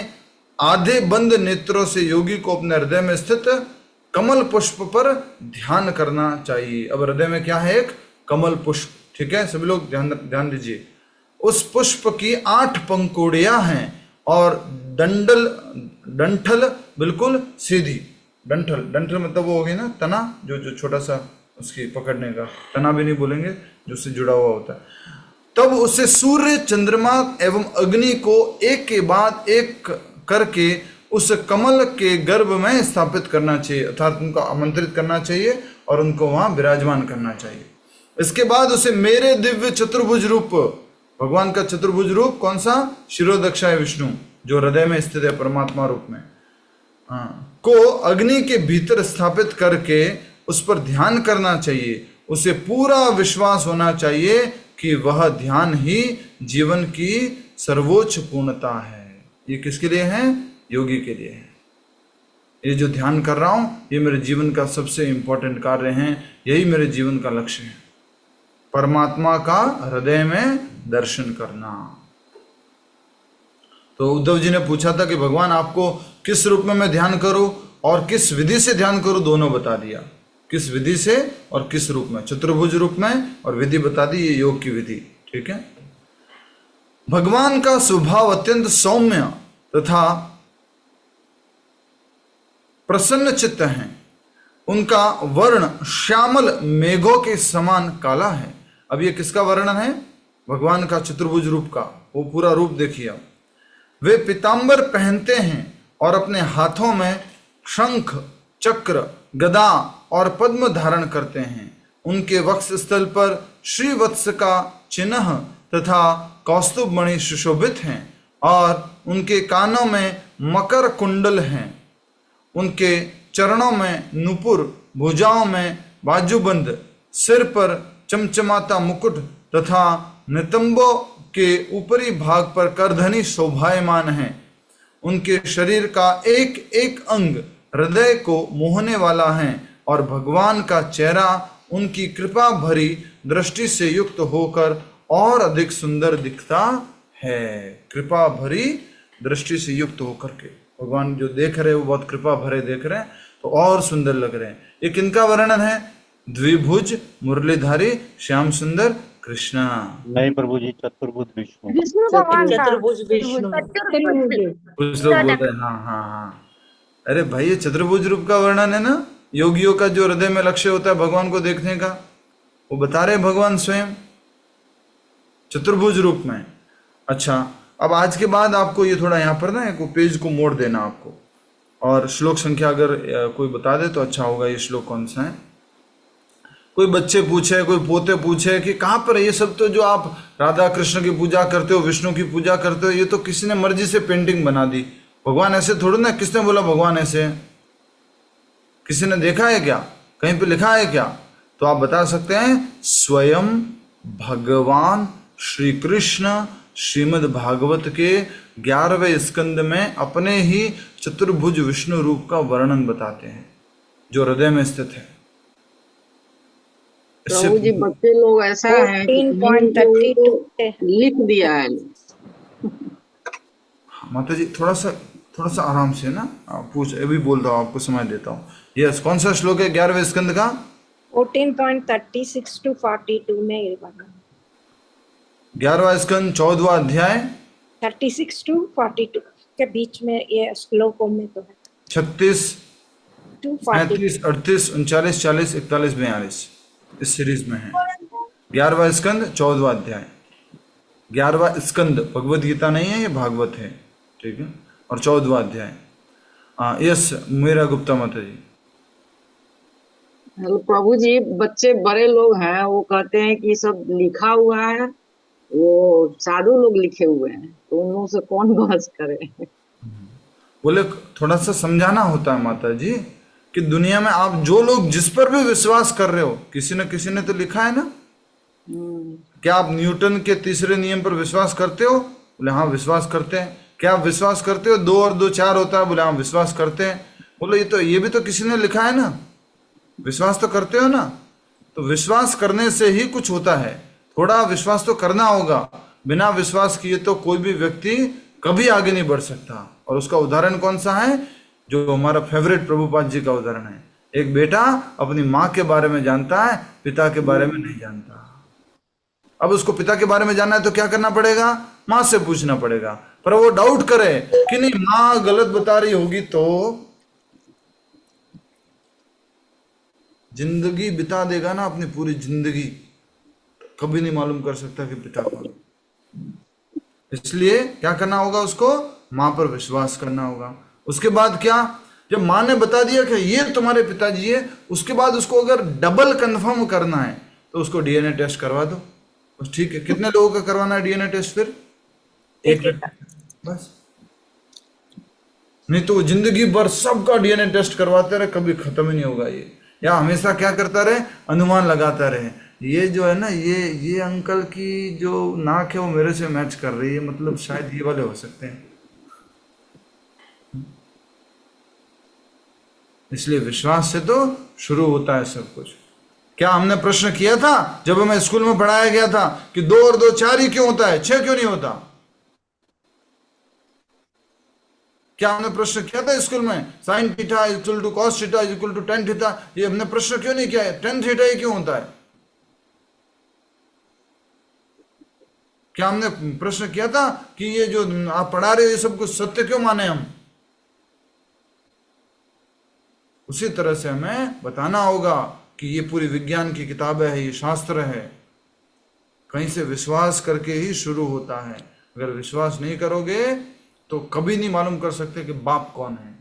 आधे बंद नेत्रों से योगी को अपने हृदय में स्थित कमल पुष्प पर ध्यान करना चाहिए। अब हृदय में क्या है, एक कमल पुष्प। ठीक है, सभी लोग ध्यान दीजिए। उस पुष्प की 8 पंखुड़ियां हैं और डंठल बिल्कुल सीधी। डंठल मतलब वो हो गई ना तना, जो छोटा सा उसकी पकड़ने का, तना भी नहीं बोलेंगे, जो उससे जुड़ा हुआ होता है। तब उसे सूर्य, चंद्रमा एवं अग्नि को एक के बाद एक करके उस कमल के गर्भ में स्थापित करना चाहिए, अर्थात उनको आमंत्रित करना चाहिए और उनको वहां विराजमान करना चाहिए। इसके बाद उसे मेरे दिव्य चतुर्भुज रूप, भगवान का चतुर्भुज रूप कौन सा, शिरोदक्षाय विष्णु, जो हृदय में स्थित है परमात्मा रूप में, को अग्नि के भीतर स्थापित करके उस पर ध्यान करना चाहिए। उसे पूरा विश्वास होना चाहिए कि वह ध्यान ही जीवन की सर्वोच्च पूर्णता है। ये किसके लिए है, योगी के लिए है। ये जो ध्यान कर रहा हूं, ये मेरे जीवन का सबसे इंपॉर्टेंट कार्य है, यही मेरे जीवन का लक्ष्य है, परमात्मा का हृदय में दर्शन करना। तो उद्धव जी ने पूछा था कि भगवान आपको किस रूप में मैं ध्यान करूं और किस विधि से ध्यान करूं, दोनों बता दिया, किस विधि से और किस रूप में, चतुर्भुज रूप में, और विधि बता दी, ये योग की विधि। ठीक है। भगवान का स्वभाव अत्यंत सौम्य तथा प्रसन्न चित्त है। उनका वर्ण श्यामल मेघों के समान काला है। अब ये किसका वर्णन है? भगवान का चतुर्भुज रूप का, वो पूरा रूप देखिए। वे पीतांबर पहनते हैं और अपने हाथों में शंख, चक्र, गदा और पद्म धारण करते हैं। उनके वक्ष स्थल पर श्रीवत्स का चिन्ह तथा कौस्तुभ मणि सुशोभित हैं और उनके कानों में मकर कुंडल हैं। उनके चरणों में नुपुर, भुजाओं में बाजूबंद, सिर पर चमचमाता मुकुट तथा नितंबों के ऊपरी भाग पर करधनी शोभायमान है। उनके शरीर का एक एक अंग हृदय को मोहने वाला है और भगवान का चेहरा उनकी कृपा भरी दृष्टि से युक्त होकर और अधिक सुंदर दिखता है। कृपा भरी दृष्टि से युक्त होकर के भगवान जो देख रहे हैं वो बहुत कृपा भरे देख रहे हैं, तो और सुंदर लग रहे हैं। ये किनका वर्णन है? द्विभुज मुरलीधारी श्याम सुंदर कृष्णा। नहीं प्रभु जी, चतुर्भुज विष्णु। विष्णु भगवान का चतुर्भुज विष्णु। कुछ लोग बोलते हैं हाँ हाँ हाँ, अरे भाई ये चतुर्भुज रूप का वर्णन है ना, योगियों का जो हृदय में लक्ष्य होता है भगवान को देखने का, वो बता रहे भगवान स्वयं चतुर्भुज रूप में। अच्छा, अब आज के बाद आपको ये थोड़ा यहाँ पर ना एक पेज को मोड़ देना आपको, और श्लोक संख्या अगर कोई बता दे तो अच्छा होगा। ये श्लोक कौन सा है? कोई बच्चे पूछे, कोई पोते पूछे कि कहाँ पर है ये सब, तो जो आप राधा कृष्ण की पूजा करते हो, विष्णु की पूजा करते हो, ये तो किसी ने मर्जी से पेंटिंग बना दी। भगवान ऐसे थोड़ी ना, किसने बोला भगवान ऐसे? किसी ने देखा है क्या? कहीं पे लिखा है क्या? तो आप बता सकते हैं स्वयं भगवान श्री कृष्ण श्रीमद् भागवत के 11वें स्कंद में अपने ही चतुर्भुज विष्णु रूप का वर्णन बताते हैं जो हृदय में स्थित है। प्रभु जी, बच्चे लोग ऐसा है कि 14.32 लिख दिया है। माता जी थोड़ा सा आराम से ना आप पूछ, अभी बोल रहा हूँ, आपको समय देता हूँ। यस, कौन सा श्लोक है 11वें स्कंद का? 14.36 to 42 में ये वर्णन। 11वां स्कंद 14वां अध्याय 36 to 42 के बीच में ये श्लोकों में तो है। 36, to 35, 38, 39, 40, 41, 42 इस सीरीज में है। 11वां स्कंद 14वां अध्याय। 11वां स्कंद भगवत गीता नहीं है, ये भागवत है, ठीक है, और 14वां अध्याय। यस मेरा गुप्ता माता जी। हेलो प्रभु जी, बच्चे बड़े लोग हैं, वो कहते हैं कि सब लिखा हुआ है, वो साधु लोग लिखे हुए हैं, तो उन लोगों से कौन बहस करे? बोले थोड़ा सा समझाना होता है माता जी कि दुनिया में आप जो लोग जिस पर भी विश्वास कर रहे हो, किसी न किसी ने तो लिखा है ना। क्या आप न्यूटन के तीसरे नियम पर विश्वास करते हो? बोले हाँ विश्वास करते हैं। क्या आप विश्वास करते हो 2 और 2 4 होता है? बोले हाँ विश्वास करते हैं। बोले ये भी तो किसी ने लिखा है ना, विश्वास तो करते हो ना। तो विश्वास करने से ही कुछ होता है, थोड़ा विश्वास तो करना होगा। बिना विश्वास किए तो कोई भी व्यक्ति कभी आगे नहीं बढ़ सकता। और उसका उदाहरण कौन सा है? जो हमारा फेवरेट प्रभुपाद जी का उदाहरण है। एक बेटा अपनी माँ के बारे में जानता है, पिता के बारे में नहीं जानता। अब उसको पिता के बारे में जानना है तो क्या करना पड़ेगा? माँ से पूछना पड़ेगा। पर वो डाउट करे कि नहीं माँ गलत बता रही होगी तो जिंदगी बिता देगा ना, अपनी पूरी जिंदगी, कभी नहीं मालूम कर सकता कि पिता कौन। इसलिए क्या करना होगा? उसको माँ पर विश्वास करना होगा। उसके बाद क्या, जब माँ ने बता दिया कि ये तुम्हारे पिताजी है, उसके बाद उसको अगर डबल कंफर्म करना है तो उसको डीएनए टेस्ट करवा दो। बस ठीक है। कितने लोगों का करवाना है डीएनए टेस्ट? फिर एक बस, नहीं तो जिंदगी भर सबका डीएनए टेस्ट करवाते रहे, कभी खत्म ही नहीं होगा ये। या हमेशा क्या करता रहे? अनुमान लगाता रहे, ये जो है ना, ये अंकल की जो नाक है वो मेरे से मैच कर रही है, मतलब शायद ये वाले हो सकते हैं। इसलिए विश्वास से तो शुरू होता है सब कुछ। क्या हमने प्रश्न किया था जब हमें स्कूल में पढ़ाया गया था कि 2 और 2 4 ही क्यों होता है, 6 क्यों नहीं होता? क्या हमने प्रश्न किया था स्कूल में? Sine theta equal to cos theta equal to tan theta, ये हमने प्रश्न क्यों नहीं किया है? टेन थीटा ये क्यों होता है? क्या हमने प्रश्न किया था कि ये जो आप पढ़ा रहे हो ये सब कुछ सत्य क्यों माने हम? उसी तरह से हमें बताना होगा कि ये पूरी विज्ञान की किताब है, ये शास्त्र है, कहीं से विश्वास करके ही शुरू होता है। अगर विश्वास नहीं करोगे तो कभी नहीं मालूम कर सकते कि बाप कौन है।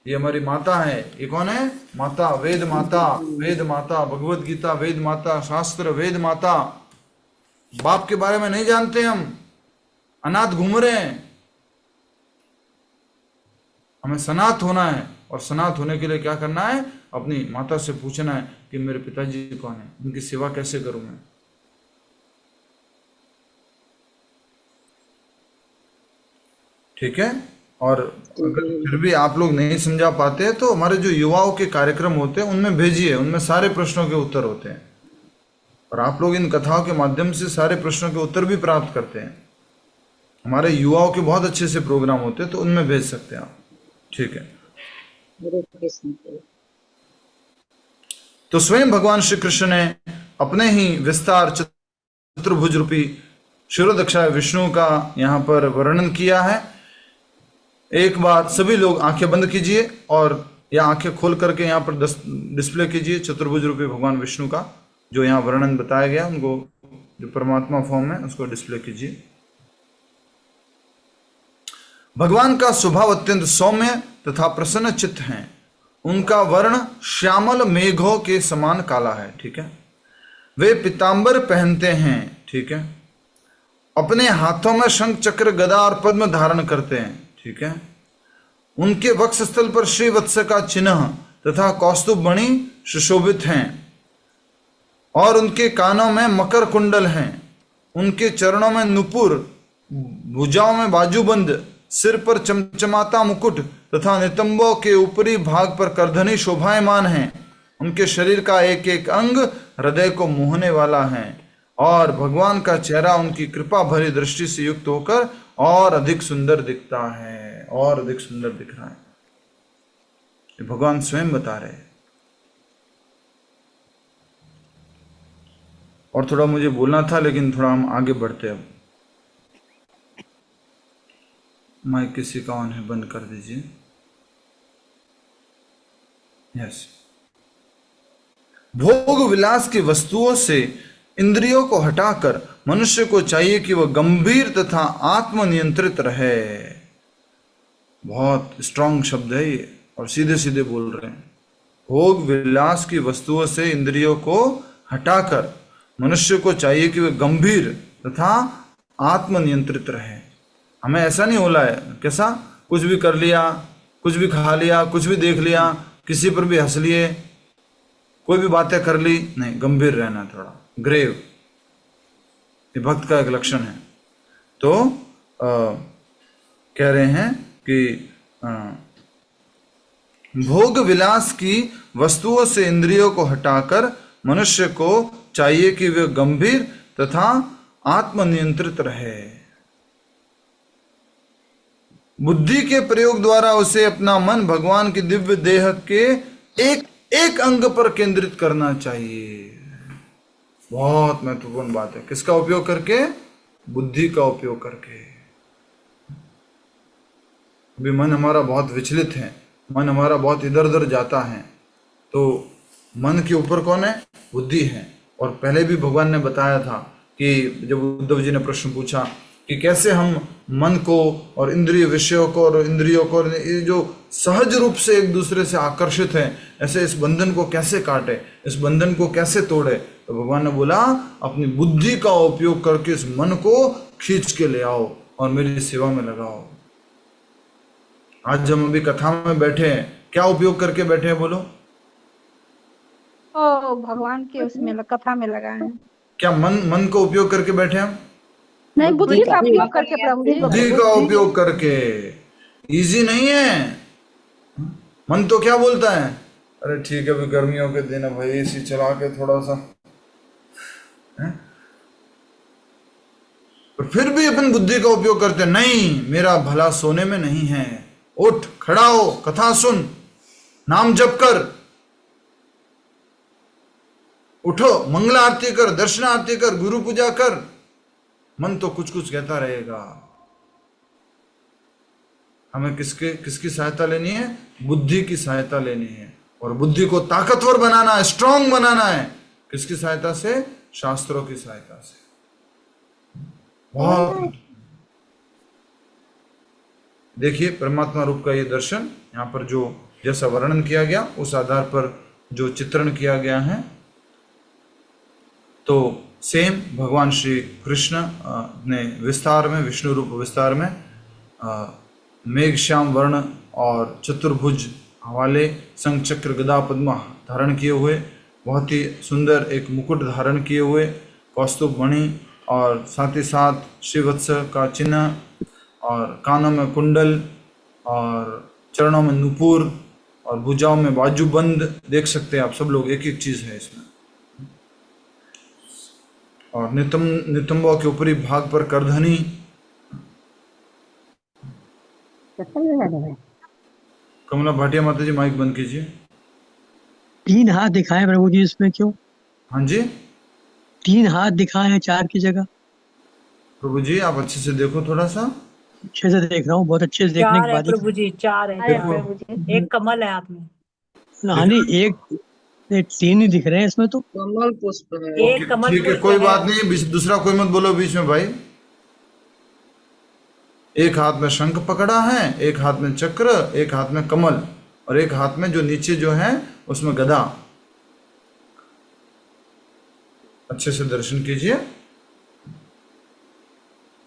ये हमारी माता है। ये कौन है? माता, वेद माता, वेद माता, भगवत गीता वेद माता, शास्त्र वेद माता। बाप के बारे में नहीं जानते हम, अनाथ घूम रहे हैं। हमें सनात होना है, और सनात होने के लिए क्या करना है? अपनी माता से पूछना है कि मेरे पिताजी कौन है, उनकी सेवा कैसे करूं मैं। ठीक है। और अगर फिर भी आप लोग नहीं समझा पाते तो हमारे जो युवाओं के कार्यक्रम होते हैं उनमें भेजिए, उनमें सारे प्रश्नों के उत्तर होते हैं, और आप लोग इन कथाओं के माध्यम से सारे प्रश्नों के उत्तर भी प्राप्त करते हैं। हमारे युवाओं के बहुत अच्छे से प्रोग्राम होते हैं, तो उनमें भेज सकते हैं आप। ठीक है। तो स्वयं भगवान श्री कृष्ण ने अपने ही विस्तार चतुर्भुज रूपी शिरोदक्षाय विष्णु का यहाँ पर वर्णन किया है। एक बार सभी लोग आंखें बंद कीजिए और या आंखें खोल करके यहाँ पर डिस्प्ले कीजिए चतुर्भुज रूपी भगवान विष्णु का जो यहाँ वर्णन बताया गया, उनको जो परमात्मा फॉर्म है उसको डिस्प्ले कीजिए। भगवान का स्वभाव अत्यंत सौम्य तथा प्रसन्न चित्त है। उनका वर्ण श्यामल मेघों के समान काला है। ठीक है। वे पीतांबर पहनते हैं। ठीक है। अपने हाथों में शंख चक्र गदा और पद्म धारण करते हैं। ठीक है। उनके वक्षस्थल पर श्रीवत्स का चिन्ह तथा कौस्तुभ मणि सुशोभित हैं और उनके कानों में मकर कुंडल हैं। उनके चरणों में नुपुर, भुजाओं में बाजूबंद, सिर पर चमचमाता मुकुट तथा नितंबों के ऊपरी भाग पर करधनी शोभायमान हैं। उनके शरीर का एक एक अंग हृदय को मोहने वाला है और भगवान का चेहरा उनकी कृपा भरी दृष्टि से युक्त होकर और अधिक सुंदर दिखता है, और अधिक सुंदर दिख रहा है। ये भगवान स्वयं बता रहे हैं। और थोड़ा मुझे बोलना था लेकिन थोड़ा हम आगे बढ़ते हैं। अब माइक किसी का ऑन है, बंद कर दीजिए। यस। भोग विलास की वस्तुओं से इंद्रियों को हटाकर मनुष्य को चाहिए कि वह गंभीर तथा आत्मनियंत्रित रहे। बहुत स्ट्रांग शब्द है ये, और सीधे सीधे बोल रहे हैं। भोग विलास की वस्तुओं से इंद्रियों को हटाकर मनुष्य को चाहिए कि वह गंभीर तथा आत्मनियंत्रित रहे। हमें ऐसा नहीं होला है कैसा, कुछ भी कर लिया, कुछ भी खा लिया, कुछ भी देख लिया, किसी पर भी हंस लिए, कोई भी बातें कर ली, नहीं, गंभीर रहना, थोड़ा ग्रेव। ये भक्त का एक लक्षण है। तो कह रहे हैं कि भोग विलास की वस्तुओं से इंद्रियों को हटाकर मनुष्य को चाहिए कि वे गंभीर तथा आत्मनियंत्रित रहे। बुद्धि के प्रयोग द्वारा उसे अपना मन भगवान की दिव्य देह के एक एक अंग पर केंद्रित करना चाहिए। बहुत महत्वपूर्ण बात है। किसका उपयोग करके? बुद्धि का उपयोग करके। अभी मन हमारा बहुत विचलित है, मन हमारा बहुत इधर उधर जाता है, तो मन के ऊपर कौन है? बुद्धि है। और पहले भी भगवान ने बताया था कि जब उद्धव जी ने प्रश्न पूछा कि कैसे हम मन को और इंद्रिय विषयों को और इंद्रियों को, ये जो सहज रूप से एक दूसरे से आकर्षित है, ऐसे इस बंधन को कैसे काटे, इस बंधन को कैसे तोड़े। तो भगवान ने बोला अपनी बुद्धि का उपयोग करके इस मन को खींच के ले आओ और मेरी सेवा में लगाओ। आज हम अभी कथा में बैठे हैं, क्या उपयोग करके बैठे हैं बोलो? ओ भगवान के उसमें कथा में लगाए हैं। क्या मन को उपयोग करके बैठे हैं? नहीं, बुद्धि का उपयोग करके प्रभु जी। बुद्धि का उपयोग करके। इजी नहीं है। मन तो क्या बोलता है? अरे ठीक है, अभी गर्मियों के दिन है भाई, एसी चला के थोड़ा सा है? पर फिर भी अपन बुद्धि का उपयोग करते हैं, नहीं मेरा भला सोने में नहीं है, उठ खड़ा हो, कथा सुन, नाम जप कर, उठो, मंगला आरती कर, दर्शन आरती कर, गुरु पूजा कर। मन तो कुछ कुछ कहता रहेगा। हमें किसकी सहायता लेनी है? बुद्धि की सहायता लेनी है, और बुद्धि को ताकतवर बनाना है, स्ट्रांग बनाना है। किसकी सहायता से? शास्त्रों की सहायता से। बहुत देखिए परमात्मा रूप का ये दर्शन यहाँ पर जो जैसा वर्णन किया गया उस आधार पर जो चित्रण किया गया है, तो सेम भगवान श्री कृष्ण ने विस्तार में, विष्णु रूप विस्तार में मेघ श्याम वर्ण और चतुर्भुज हवाले शंख चक्र गदा पद्म धारण किए हुए, बहुत ही सुंदर एक मुकुट धारण किए हुए, कौस्तुभ मणि और साथ ही साथ श्रीवत्स का चिन्ह, और कानों में कुंडल और चरणों में नुपुर और भुजाओं में बाजूबंद, देख सकते हैं आप सब लोग, एक एक चीज है इसमें। और नितंबों के ऊपरी भाग पर करधनी। कमला भाटिया माता जी माइक बंद कीजिए। 3 हाथ दिखाए प्रभु जी इसमें, क्यों? हाँ जी, 3 हाथ दिखाए हैं 4 की जगह। प्रभु जी आप अच्छे से देखो, थोड़ा सा अच्छे से देख रहा हूँ, बहुत अच्छे से देखने चार के है बाद ही। प्रभु जी, चार है, देखो। एक कमल है हाथ में, हाँ नहीं, एक 3 ही दिख रहे हैं इसमें तो। कमल पुष्प है। एक कमल ठीक है, पुष्प कोई है। बात नहीं, दूसरा कोई मत बोलो बीच में भाई। एक हाथ में शंख पकड़ा है, एक हाथ में चक्र, एक हाथ में कमल, और एक हाथ में जो नीचे जो है उसमें गदा। अच्छे से दर्शन कीजिए।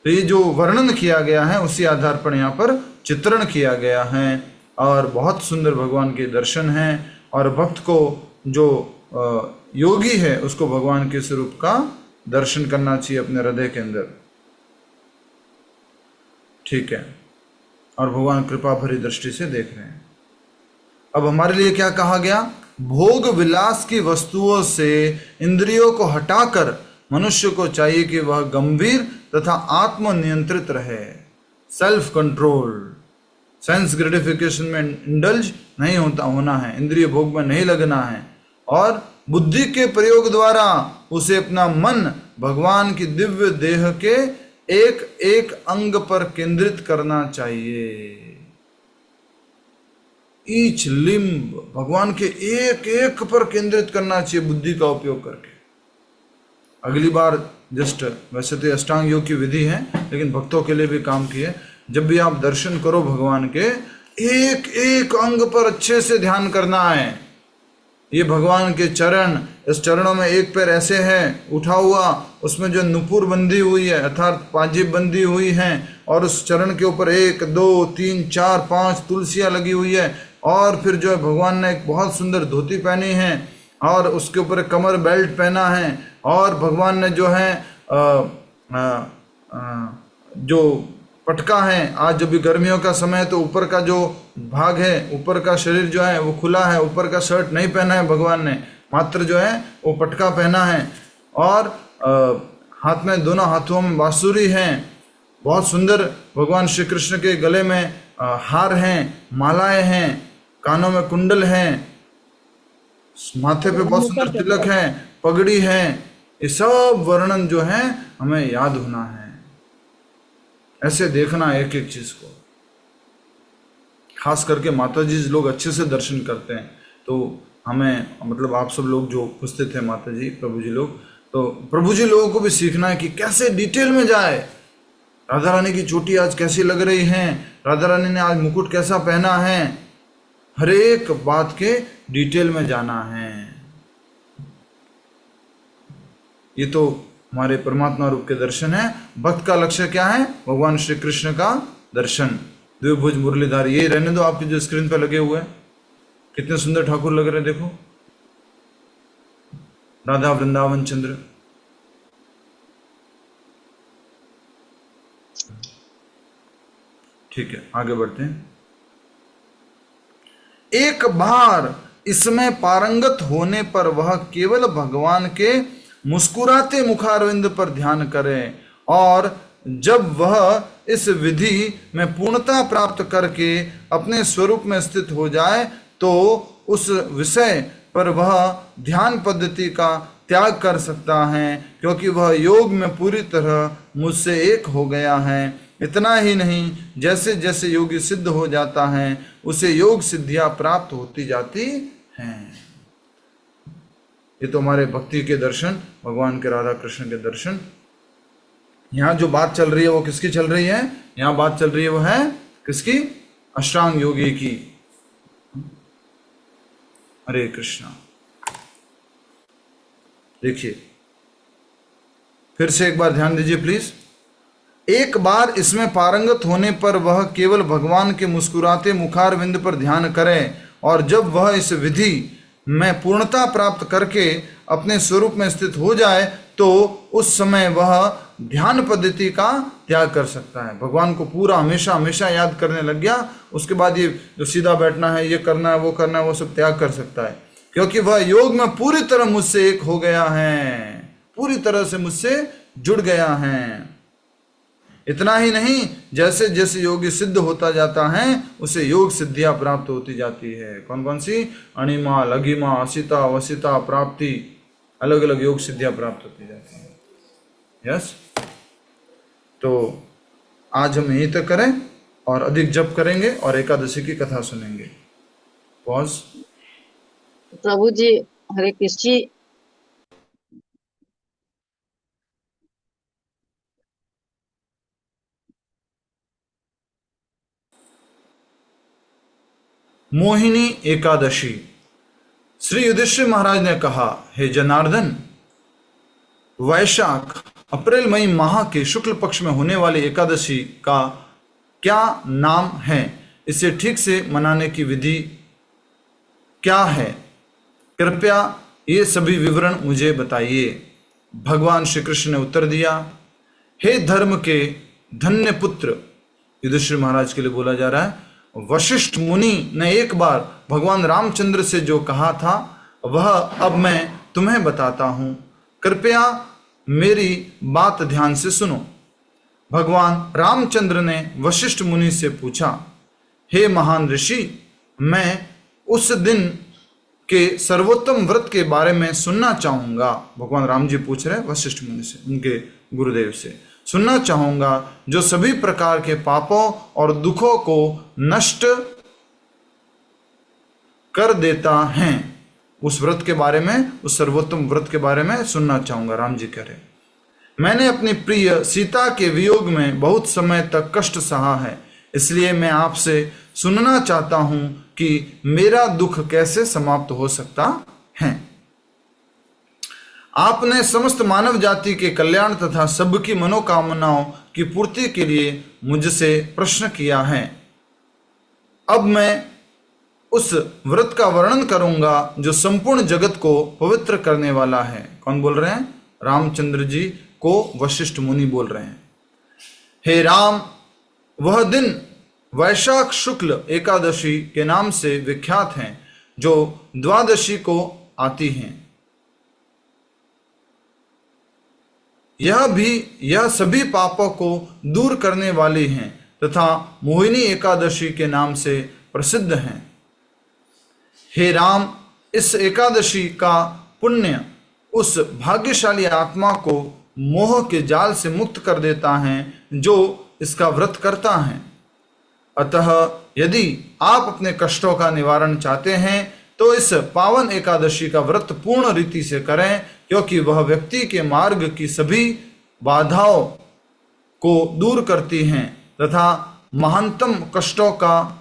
तो ये जो वर्णन किया गया है उसी आधार पर यहाँ पर चित्रण किया गया है, और बहुत सुंदर भगवान के दर्शन हैं। और भक्त को जो योगी है उसको भगवान के स्वरूप का दर्शन करना चाहिए अपने हृदय के अंदर। ठीक है, और भगवान कृपा भरी दृष्टि से देख रहे हैं। अब हमारे लिए क्या कहा गया? भोग विलास की वस्तुओं से इंद्रियों को हटाकर मनुष्य को चाहिए कि वह गंभीर तथा आत्मनियंत्रित रहे। सेल्फ कंट्रोल, सेंस ग्रेटिफिकेशन में इंडल्ज नहीं होना है, इंद्रिय भोग में नहीं लगना है, और बुद्धि के प्रयोग द्वारा उसे अपना मन भगवान की दिव्य देह के एक एक अंग पर केंद्रित करना चाहिए। ईच लिम्ब भगवान के एक एक पर केंद्रित करना चाहिए बुद्धि का उपयोग करके। अगली बार जस्ट, वैसे तो अष्टांग योग की विधि है लेकिन भक्तों के लिए भी काम की है। जब भी आप दर्शन करो भगवान के, एक एक अंग पर अच्छे से ध्यान करना है। ये भगवान के चरण, इस चरणों में एक पैर ऐसे है उठा हुआ, उसमें जो नुपुर बंधी हुई है अर्थात पांजेब बंधी हुई हैं, और उस चरण के ऊपर 1 2 3 4 5 तुलसियां लगी हुई है, और फिर जो है भगवान ने एक बहुत सुंदर धोती पहनी है, और उसके ऊपर एक कमर बेल्ट पहना है, और भगवान ने जो है जो पटका है, आज जब भी गर्मियों का समय है तो ऊपर का जो भाग है, ऊपर का शरीर जो है वो खुला है, ऊपर का शर्ट नहीं पहना है भगवान ने, मात्र जो है वो पटका पहना है, और हाथ में, दोनों हाथों में बांसुरी हैं। बहुत सुंदर भगवान श्री कृष्ण के गले में हार हैं, मालाएं हैं, कानों में कुंडल हैं, माथे पे बहुत सुंदर तिलक है, पगड़ी है। ये सब वर्णन जो है हमें याद होना है, ऐसे देखना एक एक चीज को। खास करके माता जी लोग अच्छे से दर्शन करते हैं, तो हमें, मतलब आप सब लोग जो उपस्थित हैं, माता जी, प्रभु जी लोग, तो प्रभु जी लोगों को भी सीखना है कि कैसे डिटेल में जाए। राधा रानी की चोटी आज कैसी लग रही है, राधा रानी ने आज मुकुट कैसा पहना है, हर एक बात के डिटेल में जाना है। ये तो हमारे परमात्मा रूप के दर्शन है। भक्त का लक्ष्य क्या है? भगवान श्री कृष्ण का दर्शन। द्विभुज मुरलीधारी, ये रहने दो आपकी जो स्क्रीन पर लगे हुए हैं, कितने सुंदर ठाकुर लग रहे हैं, देखो, राधा वृंदावन चंद्र। ठीक है, आगे बढ़ते हैं। एक बार इसमें पारंगत होने पर वह केवल भगवान के मुस्कुराते मुखारविंद पर ध्यान करें और जब वह इस विधि में पूर्णता प्राप्त करके अपने स्वरूप में स्थित हो जाए तो उस विषय पर वह ध्यान पद्धति का त्याग कर सकता है, क्योंकि वह योग में पूरी तरह मुझसे एक हो गया है। इतना ही नहीं, जैसे जैसे योगी सिद्ध हो जाता है उसे योग सिद्धियां प्राप्त होती जाती हैं। ये तो हमारे भक्ति के दर्शन, भगवान के राधा कृष्ण के दर्शन। यहाँ जो बात चल रही है वो किसकी चल रही है? यहाँ बात चल रही है वो है किसकी? अष्टांग योगी की। हरे कृष्णा। देखिए फिर से एक बार ध्यान दीजिए प्लीज। एक बार इसमें पारंगत होने पर वह केवल भगवान के मुस्कुराते मुखारविंद पर ध्यान करे, और जब वह इस विधि में पूर्णता प्राप्त करके अपने स्वरूप में स्थित हो जाए तो उस समय वह ध्यान पद्धति का त्याग कर सकता है। भगवान को पूरा हमेशा हमेशा याद करने लग गया, उसके बाद ये जो सीधा बैठना है, ये करना है, वो करना है, वो सब त्याग कर सकता है, क्योंकि वह योग में पूरी तरह मुझसे एक हो गया है, पूरी तरह से मुझसे जुड़ गया है। इतना ही नहीं, जैसे जैसे योगी सिद्ध होता जाता है उसे योग सिद्धियां प्राप्त होती जाती है। कौन कौन सी? अणिमा, लघिमा, असिता, वसिता प्राप्ति, अलग अलग योग सिद्धियां प्राप्त होती जाती है। यस, तो आज हम यहीं तक करें और अधिक जप करेंगे और एकादशी की कथा सुनेंगे। पॉज। प्रभु जी हरे कृष्ण जी। मोहिनी एकादशी। श्री युधिष्ठिर महाराज ने कहा, हे जनार्दन, वैशाख अप्रैल मई माह के शुक्ल पक्ष में होने वाली एकादशी का क्या नाम है? इसे ठीक से मनाने की विधि क्या है? कृपया ये सभी विवरण मुझे बताइए। भगवान श्री कृष्ण ने उत्तर दिया, हे धर्म के धन्य पुत्र, युधिष्ठिर महाराज के लिए बोला जा रहा है, वशिष्ठ मुनि ने एक बार भगवान रामचंद्र से जो कहा था वह अब मैं तुम्हें बताता हूं। कृपया मेरी बात ध्यान से सुनो। भगवान रामचंद्र ने वशिष्ठ मुनि से पूछा, हे महान ऋषि, मैं उस दिन के सर्वोत्तम व्रत के बारे में सुनना चाहूंगा। भगवान राम जी पूछ रहे हैं वशिष्ठ मुनि से, उनके गुरुदेव से, सुनना चाहूंगा जो सभी प्रकार के पापों और दुखों को नष्ट कर देता है। उस व्रत के बारे में, उस सर्वोत्तम व्रत के बारे में सुनना चाहूंगा। राम जी कह रहे, मैंने अपनी प्रिय सीता के वियोग में बहुत समय तक कष्ट सहा है, इसलिए मैं आपसे सुनना चाहता हूं कि मेरा दुख कैसे समाप्त हो सकता है। आपने समस्त मानव जाति के कल्याण तथा सबकी मनोकामनाओं की पूर्ति के लिए मुझसे प्रश्न किया है। अब मैं उस व्रत का वर्णन करूंगा जो संपूर्ण जगत को पवित्र करने वाला है। कौन बोल रहे हैं? रामचंद्र जी को वशिष्ठ मुनि बोल रहे हैं। हे राम, वह दिन वैशाख शुक्ल एकादशी के नाम से विख्यात हैं, जो द्वादशी को आती हैं। यह सभी पापों को दूर करने वाली हैं तथा मोहिनी एकादशी के नाम से प्रसिद्ध हैं। हे राम, इस एकादशी का पुण्य उस भाग्यशाली आत्मा को मोह के जाल से मुक्त कर देता है जो इसका व्रत करता है। अतः यदि आप अपने कष्टों का निवारण चाहते हैं तो इस पावन एकादशी का व्रत पूर्ण रीति से करें, क्योंकि वह व्यक्ति के मार्ग की सभी बाधाओं को दूर करती हैं तथा महानतम कष्टों का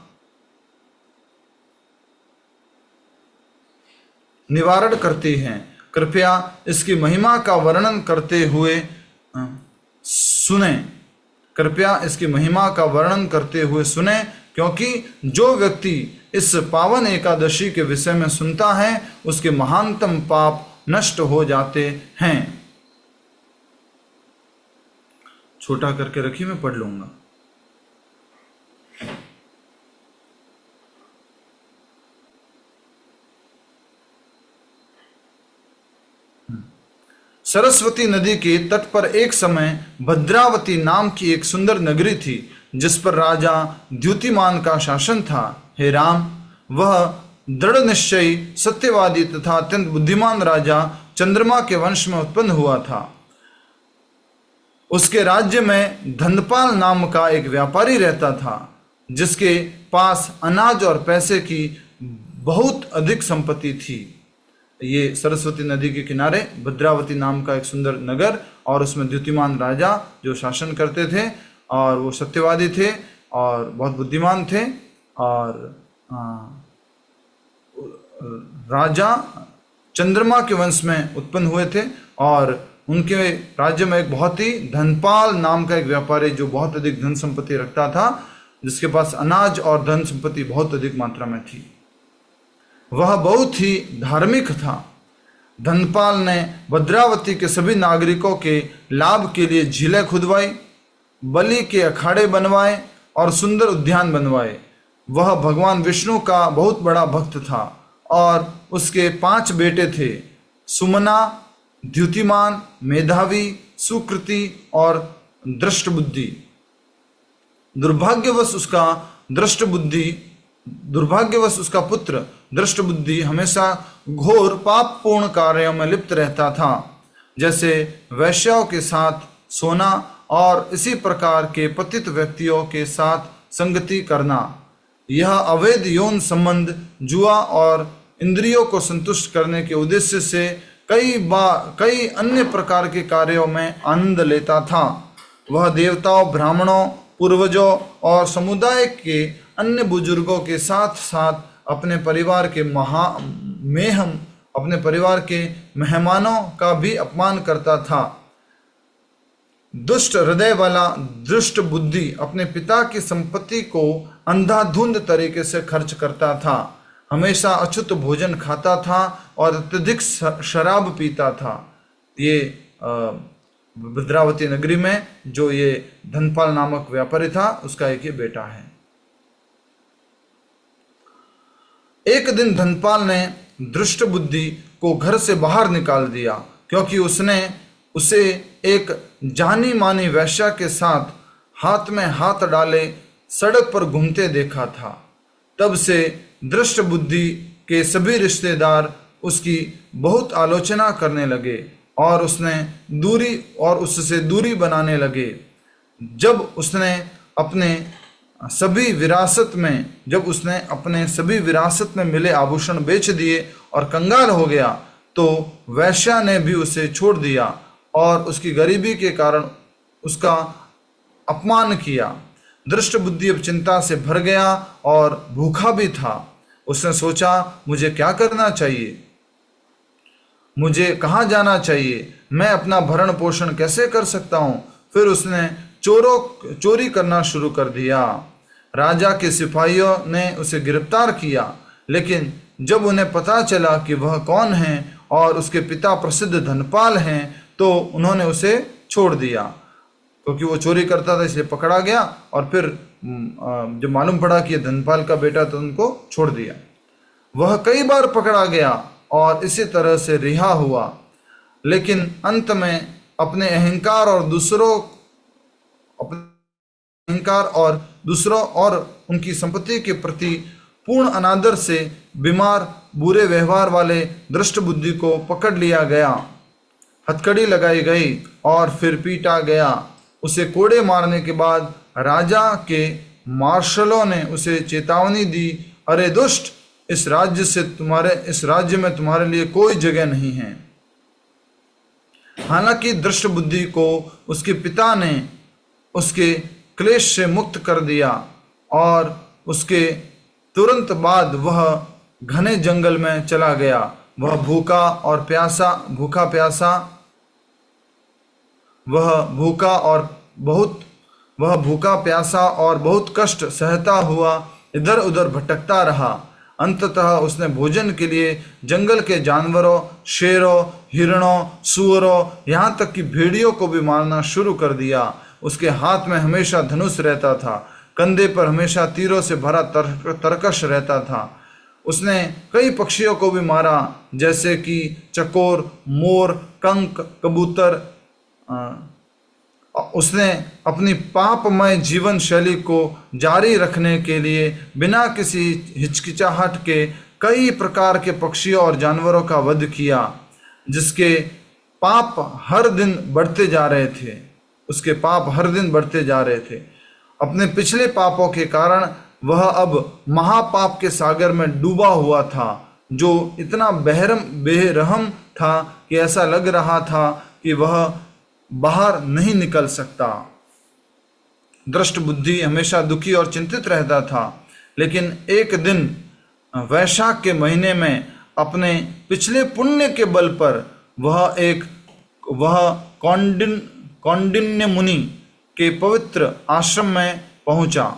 निवारण करती हैं। कृपया इसकी महिमा का वर्णन करते हुए सुने। कृपया इसकी महिमा का वर्णन करते हुए सुने, क्योंकि जो व्यक्ति इस पावन एकादशी के विषय में सुनता है उसके महानतम पाप नष्ट हो जाते हैं। छोटा करके रखिए, मैं पढ़ लूंगा। सरस्वती नदी के तट पर एक समय भद्रावती नाम की एक सुंदर नगरी थी, जिस पर राजा द्युतिमान का शासन था। हे राम, वह दृढ़ निश्चयी, सत्यवादी तथा अत्यंत बुद्धिमान राजा चंद्रमा के वंश में उत्पन्न हुआ था। उसके राज्य में धनपाल नाम का एक व्यापारी रहता था, जिसके पास अनाज और पैसे की बहुत अधिक संपत्ति थी। ये सरस्वती नदी के किनारे भद्रावती नाम का एक सुंदर नगर, और उसमें द्युतिमान राजा जो शासन करते थे, और वो सत्यवादी थे और बहुत बुद्धिमान थे। और राजा चंद्रमा के वंश में उत्पन्न हुए थे, और उनके राज्य में एक बहुत ही धनपाल नाम का एक व्यापारी जो बहुत अधिक धन संपत्ति रखता था, जिसके पास अनाज और धन संपत्ति बहुत अधिक मात्रा में थी। वह बहुत ही धार्मिक था। धनपाल ने भद्रावती के सभी नागरिकों के लाभ के लिए झीलें खुदवाई, बलि के अखाड़े बनवाए और सुंदर उद्यान बनवाए। वह भगवान विष्णु का बहुत बड़ा भक्त था, और उसके 5 बेटे थे, सुमना, द्युतिमान, मेधावी, सुकृति और दृष्टबुद्धि। दुर्भाग्यवश उसका पुत्र दृष्टबुद्धि हमेशा घोर पापपूर्ण कार्यों में लिप्त रहता था, जैसे वैश्याओं के साथ सोना और इसी प्रकार के पतित व्यक्तियों के साथ संगति करना। यह अवैध यौन संबंध, जुआ और इंद्रियों को संतुष्ट करने के उद्देश्य से कई अन्य प्रकार के कार्यों में आनंद लेता था। वह देवताओं, ब्राह्मणों, पूर्वजों और समुदाय के अन्य बुजुर्गों के साथ साथ अपने परिवार के मेहमानों का भी अपमान करता था। दुष्ट हृदय वाला दुष्ट बुद्धि अपने पिता की संपत्ति को अंधाधुंध तरीके से खर्च करता था, हमेशा अछूत भोजन खाता था और अत्यधिक शराब पीता था। ये भद्रावती नगरी में जो ये धनपाल नामक व्यापारी था, उसका एक ही बेटा है। एक दिन धनपाल ने दृष्ट बुद्धि को घर से बाहर निकाल दिया, क्योंकि उसने उसे एक जानी मानी वैश्या के साथ हाथ में हाथ डाले सड़क पर घूमते देखा था। तब से दृष्ट बुद्धि के सभी रिश्तेदार उसकी बहुत आलोचना करने लगे और उससे दूरी बनाने लगे। जब उसने अपने सभी विरासत में मिले आभूषण बेच दिए और कंगाल हो गया, तो वैश्या ने भी उसे छोड़ दिया और उसकी गरीबी के कारण उसका अपमान किया। दृष्ट बुद्धि अब चिंता से भर गया और भूखा भी था। उसने सोचा, मुझे क्या करना चाहिए, मुझे कहाँ जाना चाहिए, मैं अपना भरण पोषण कैसे कर सकता हूँ। फिर उसने चोरी करना शुरू कर दिया। राजा के सिपाहियों ने उसे गिरफ्तार किया, लेकिन जब उन्हें पता चला कि वह कौन है और उसके पिता प्रसिद्ध धनपाल हैं, तो उन्होंने उसे छोड़ दिया। क्योंकि वो चोरी करता था इसलिए पकड़ा गया, और फिर जब मालूम पड़ा कि धनपाल का बेटा, तो उनको छोड़ दिया। वह कई बार पकड़ा गया और इसी तरह से रिहा हुआ, लेकिन अंत में अपने अहंकार और दूसरों और उनकी संपत्ति के प्रति पूर्ण अनादर से बीमार, बुरे व्यवहार वाले दृष्ट बुद्धि को पकड़ लिया गया, हथकड़ी लगाई गई और फिर पीटा गया। उसे कोड़े मारने के बाद राजा के मार्शलों ने उसे चेतावनी दी, अरे दुष्ट, इस राज्य में तुम्हारे लिए कोई जगह नहीं है। हालांकि दृष्ट बुद्धि को उसके पिता ने उसके क्लेश से मुक्त कर दिया और उसके तुरंत बाद वह घने जंगल में चला गया। वह भूखा प्यासा और बहुत कष्ट सहता हुआ इधर उधर भटकता रहा। अंततः उसने भोजन के लिए जंगल के जानवरों, शेरों, हिरणों, सुअरों, यहाँ तक कि भेड़ियों को भी मारना शुरू कर दिया। उसके हाथ में हमेशा धनुष रहता था, कंधे पर हमेशा तीरों से भरा तरकश रहता था। उसने कई पक्षियों को भी मारा, जैसे कि चकोर, मोर, कंक, कबूतर। उसने अपनी पापमय जीवन शैली को जारी रखने के लिए बिना किसी हिचकिचाहट के कई प्रकार के पक्षियों और जानवरों का वध किया, जिसके पाप हर दिन बढ़ते जा रहे थे। उसके पाप हर दिन बढ़ते जा रहे थे। अपने पिछले पापों के कारण वह अब महापाप के सागर में डूबा हुआ था, जो इतना बेरहम था कि ऐसा लग रहा था कि वह बाहर नहीं निकल सकता। दृष्ट बुद्धि हमेशा दुखी और चिंतित रहता था, लेकिन एक दिन वैशाख के महीने में अपने पिछले पुण्य के बल पर वह कौंडिन्य मुनि के पवित्र आश्रम में पहुंचा।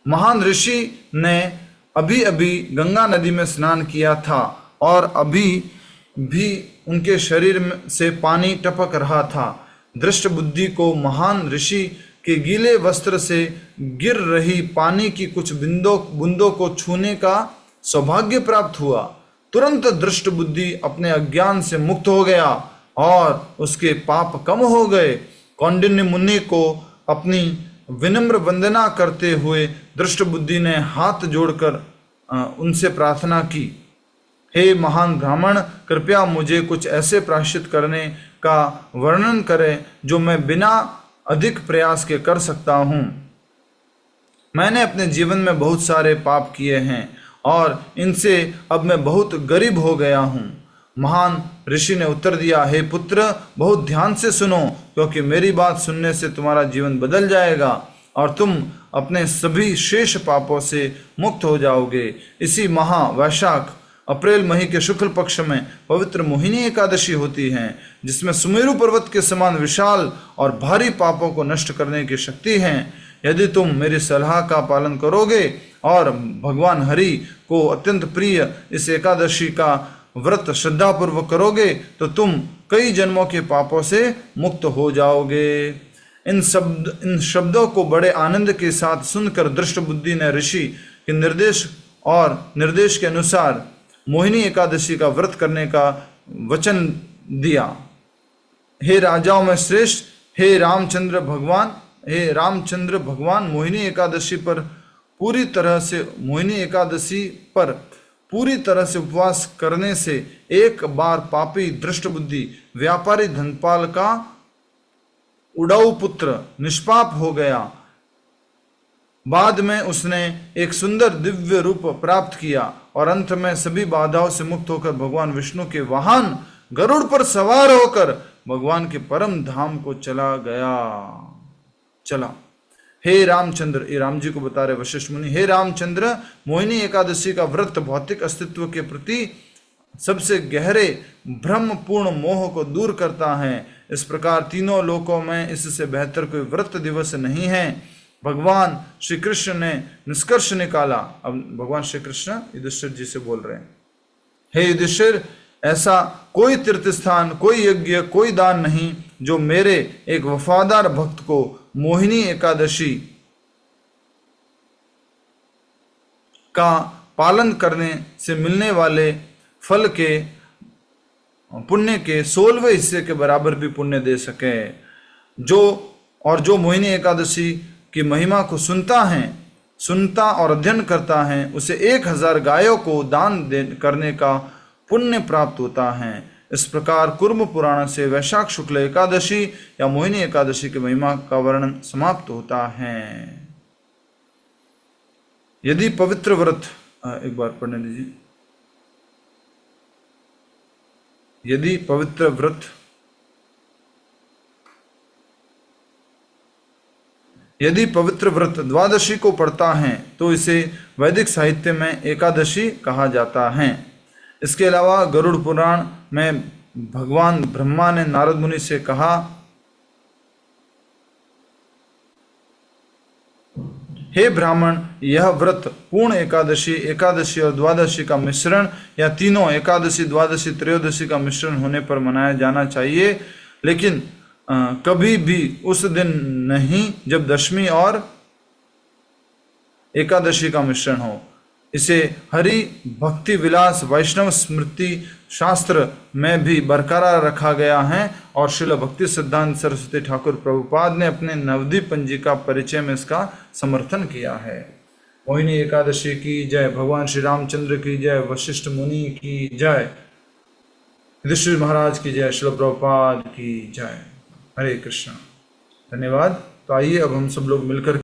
महान ऋषि ने अभी अभी गंगा नदी में स्नान किया था और अभी भी उनके शरीर से पानी टपक रहा था। दृष्ट बुद्धि को महान ऋषि के गीले वस्त्र से गिर रही पानी की कुछ बूंदों को छूने का सौभाग्य प्राप्त हुआ। तुरंत दृष्ट बुद्धि अपने अज्ञान से मुक्त हो गया और उसके पाप कम हो गए। कौंडिन्य मुनि को अपनी विनम्र वंदना करते हुए दृष्ट बुद्धि ने हाथ जोड़कर उनसे प्रार्थना की, हे महान ब्राह्मण, कृपया मुझे कुछ ऐसे प्रायश्चित करने का वर्णन करें जो मैं बिना अधिक प्रयास के कर सकता हूँ। मैंने अपने जीवन में बहुत सारे पाप किए हैं और इनसे अब मैं बहुत गरीब हो गया हूँ। महान ऋषि ने उत्तर दिया, हे पुत्र, बहुत ध्यान से सुनो, क्योंकि मेरी बात सुनने से तुम्हारा जीवन बदल जाएगा और तुम अपने सभी शेष पापों से मुक्त हो जाओगे। इसी माह वैशाख अप्रैल महीने के शुक्ल पक्ष में पवित्र मोहिनी एकादशी होती है, जिसमें सुमेरु पर्वत के समान विशाल और भारी पापों को नष्ट करने की शक्ति है। यदि तुम मेरी सलाह का पालन करोगे और भगवान हरि को अत्यंत प्रिय इस एकादशी का व्रत श्रद्धापूर्वक करोगे तो तुम कई जन्मों के पापों से मुक्त हो जाओगे। इन शब्दों को बड़े आनंद के साथ सुनकर दृष्ट बुद्धि ने ऋषि के निर्देश के अनुसार मोहिनी एकादशी का व्रत करने का वचन दिया। हे राजाओं में श्रेष्ठ, हे रामचंद्र भगवान, मोहिनी एकादशी पर पूरी तरह से उपवास करने से एक बार पापी दृष्ट बुद्धि व्यापारी धनपाल का उड़ाऊ पुत्र निष्पाप हो गया। बाद में उसने एक सुंदर दिव्य रूप प्राप्त किया और अंत में सभी बाधाओं से मुक्त होकर भगवान विष्णु के वाहन गरुड़ पर सवार होकर भगवान के परम धाम को चला। हे रामचंद्र, ये राम जी को बता रहे वशिष्ठ मुनि, हे रामचंद्र, मोहिनी एकादशी का व्रत भौतिक अस्तित्व के प्रति सबसे गहरे भ्रमपूर्ण मोह को दूर करता है। इस प्रकार तीनों लोकों में इससे बेहतर कोई व्रत दिवस नहीं है। भगवान श्री कृष्ण ने निष्कर्ष निकाला। अब भगवान श्री कृष्ण युधिष्ठिर जी से बोल रहे हैं, हे युधिष्ठिर, ऐसा कोई तीर्थ स्थान, कोई यज्ञ, कोई दान नहीं जो मेरे एक वफादार भक्त को मोहिनी एकादशी का पालन करने से मिलने वाले फल के पुण्य के 16वें हिस्से के बराबर भी पुण्य दे सके। जो मोहिनी एकादशी की महिमा को सुनता और अध्ययन करता है, उसे 1000 गायों को दान करने का पुण्य प्राप्त होता है। इस प्रकार कुर्म पुराण से वैशाख शुक्ल एकादशी या मोहिनी एकादशी की महिमा का वर्णन समाप्त होता है। यदि पवित्र व्रत, एक बार पढ़ने दीजिए। यदि पवित्र व्रत द्वादशी को पढ़ता है तो इसे वैदिक साहित्य में एकादशी कहा जाता है। इसके अलावा गरुड़ पुराण में भगवान ब्रह्मा ने नारद मुनि से कहा, हे ब्राह्मण, यह व्रत पूर्ण एकादशी और द्वादशी का मिश्रण या तीनों एकादशी, द्वादशी, त्रयोदशी का मिश्रण होने पर मनाया जाना चाहिए, लेकिन कभी भी उस दिन नहीं जब दशमी और एकादशी का मिश्रण हो। इसे हरि भक्ति विलास वैष्णव स्मृति शास्त्र में भी बरकरार रखा गया है और श्रील भक्ति सिद्धांत सरस्वती ठाकुर प्रभुपाद ने अपने नवद्वीप पंजिका परिचय में इसका समर्थन किया है। मोहिनी एकादशी की जय, भगवान श्री रामचंद्र की जय, वशिष्ठ मुनि की जय, युधिष्ठिर महाराज की जय, श्रील प्रभुपाद की जय। हरे कृष्णा। धन्यवाद। तो आइए अब हम सब लोग मिलकर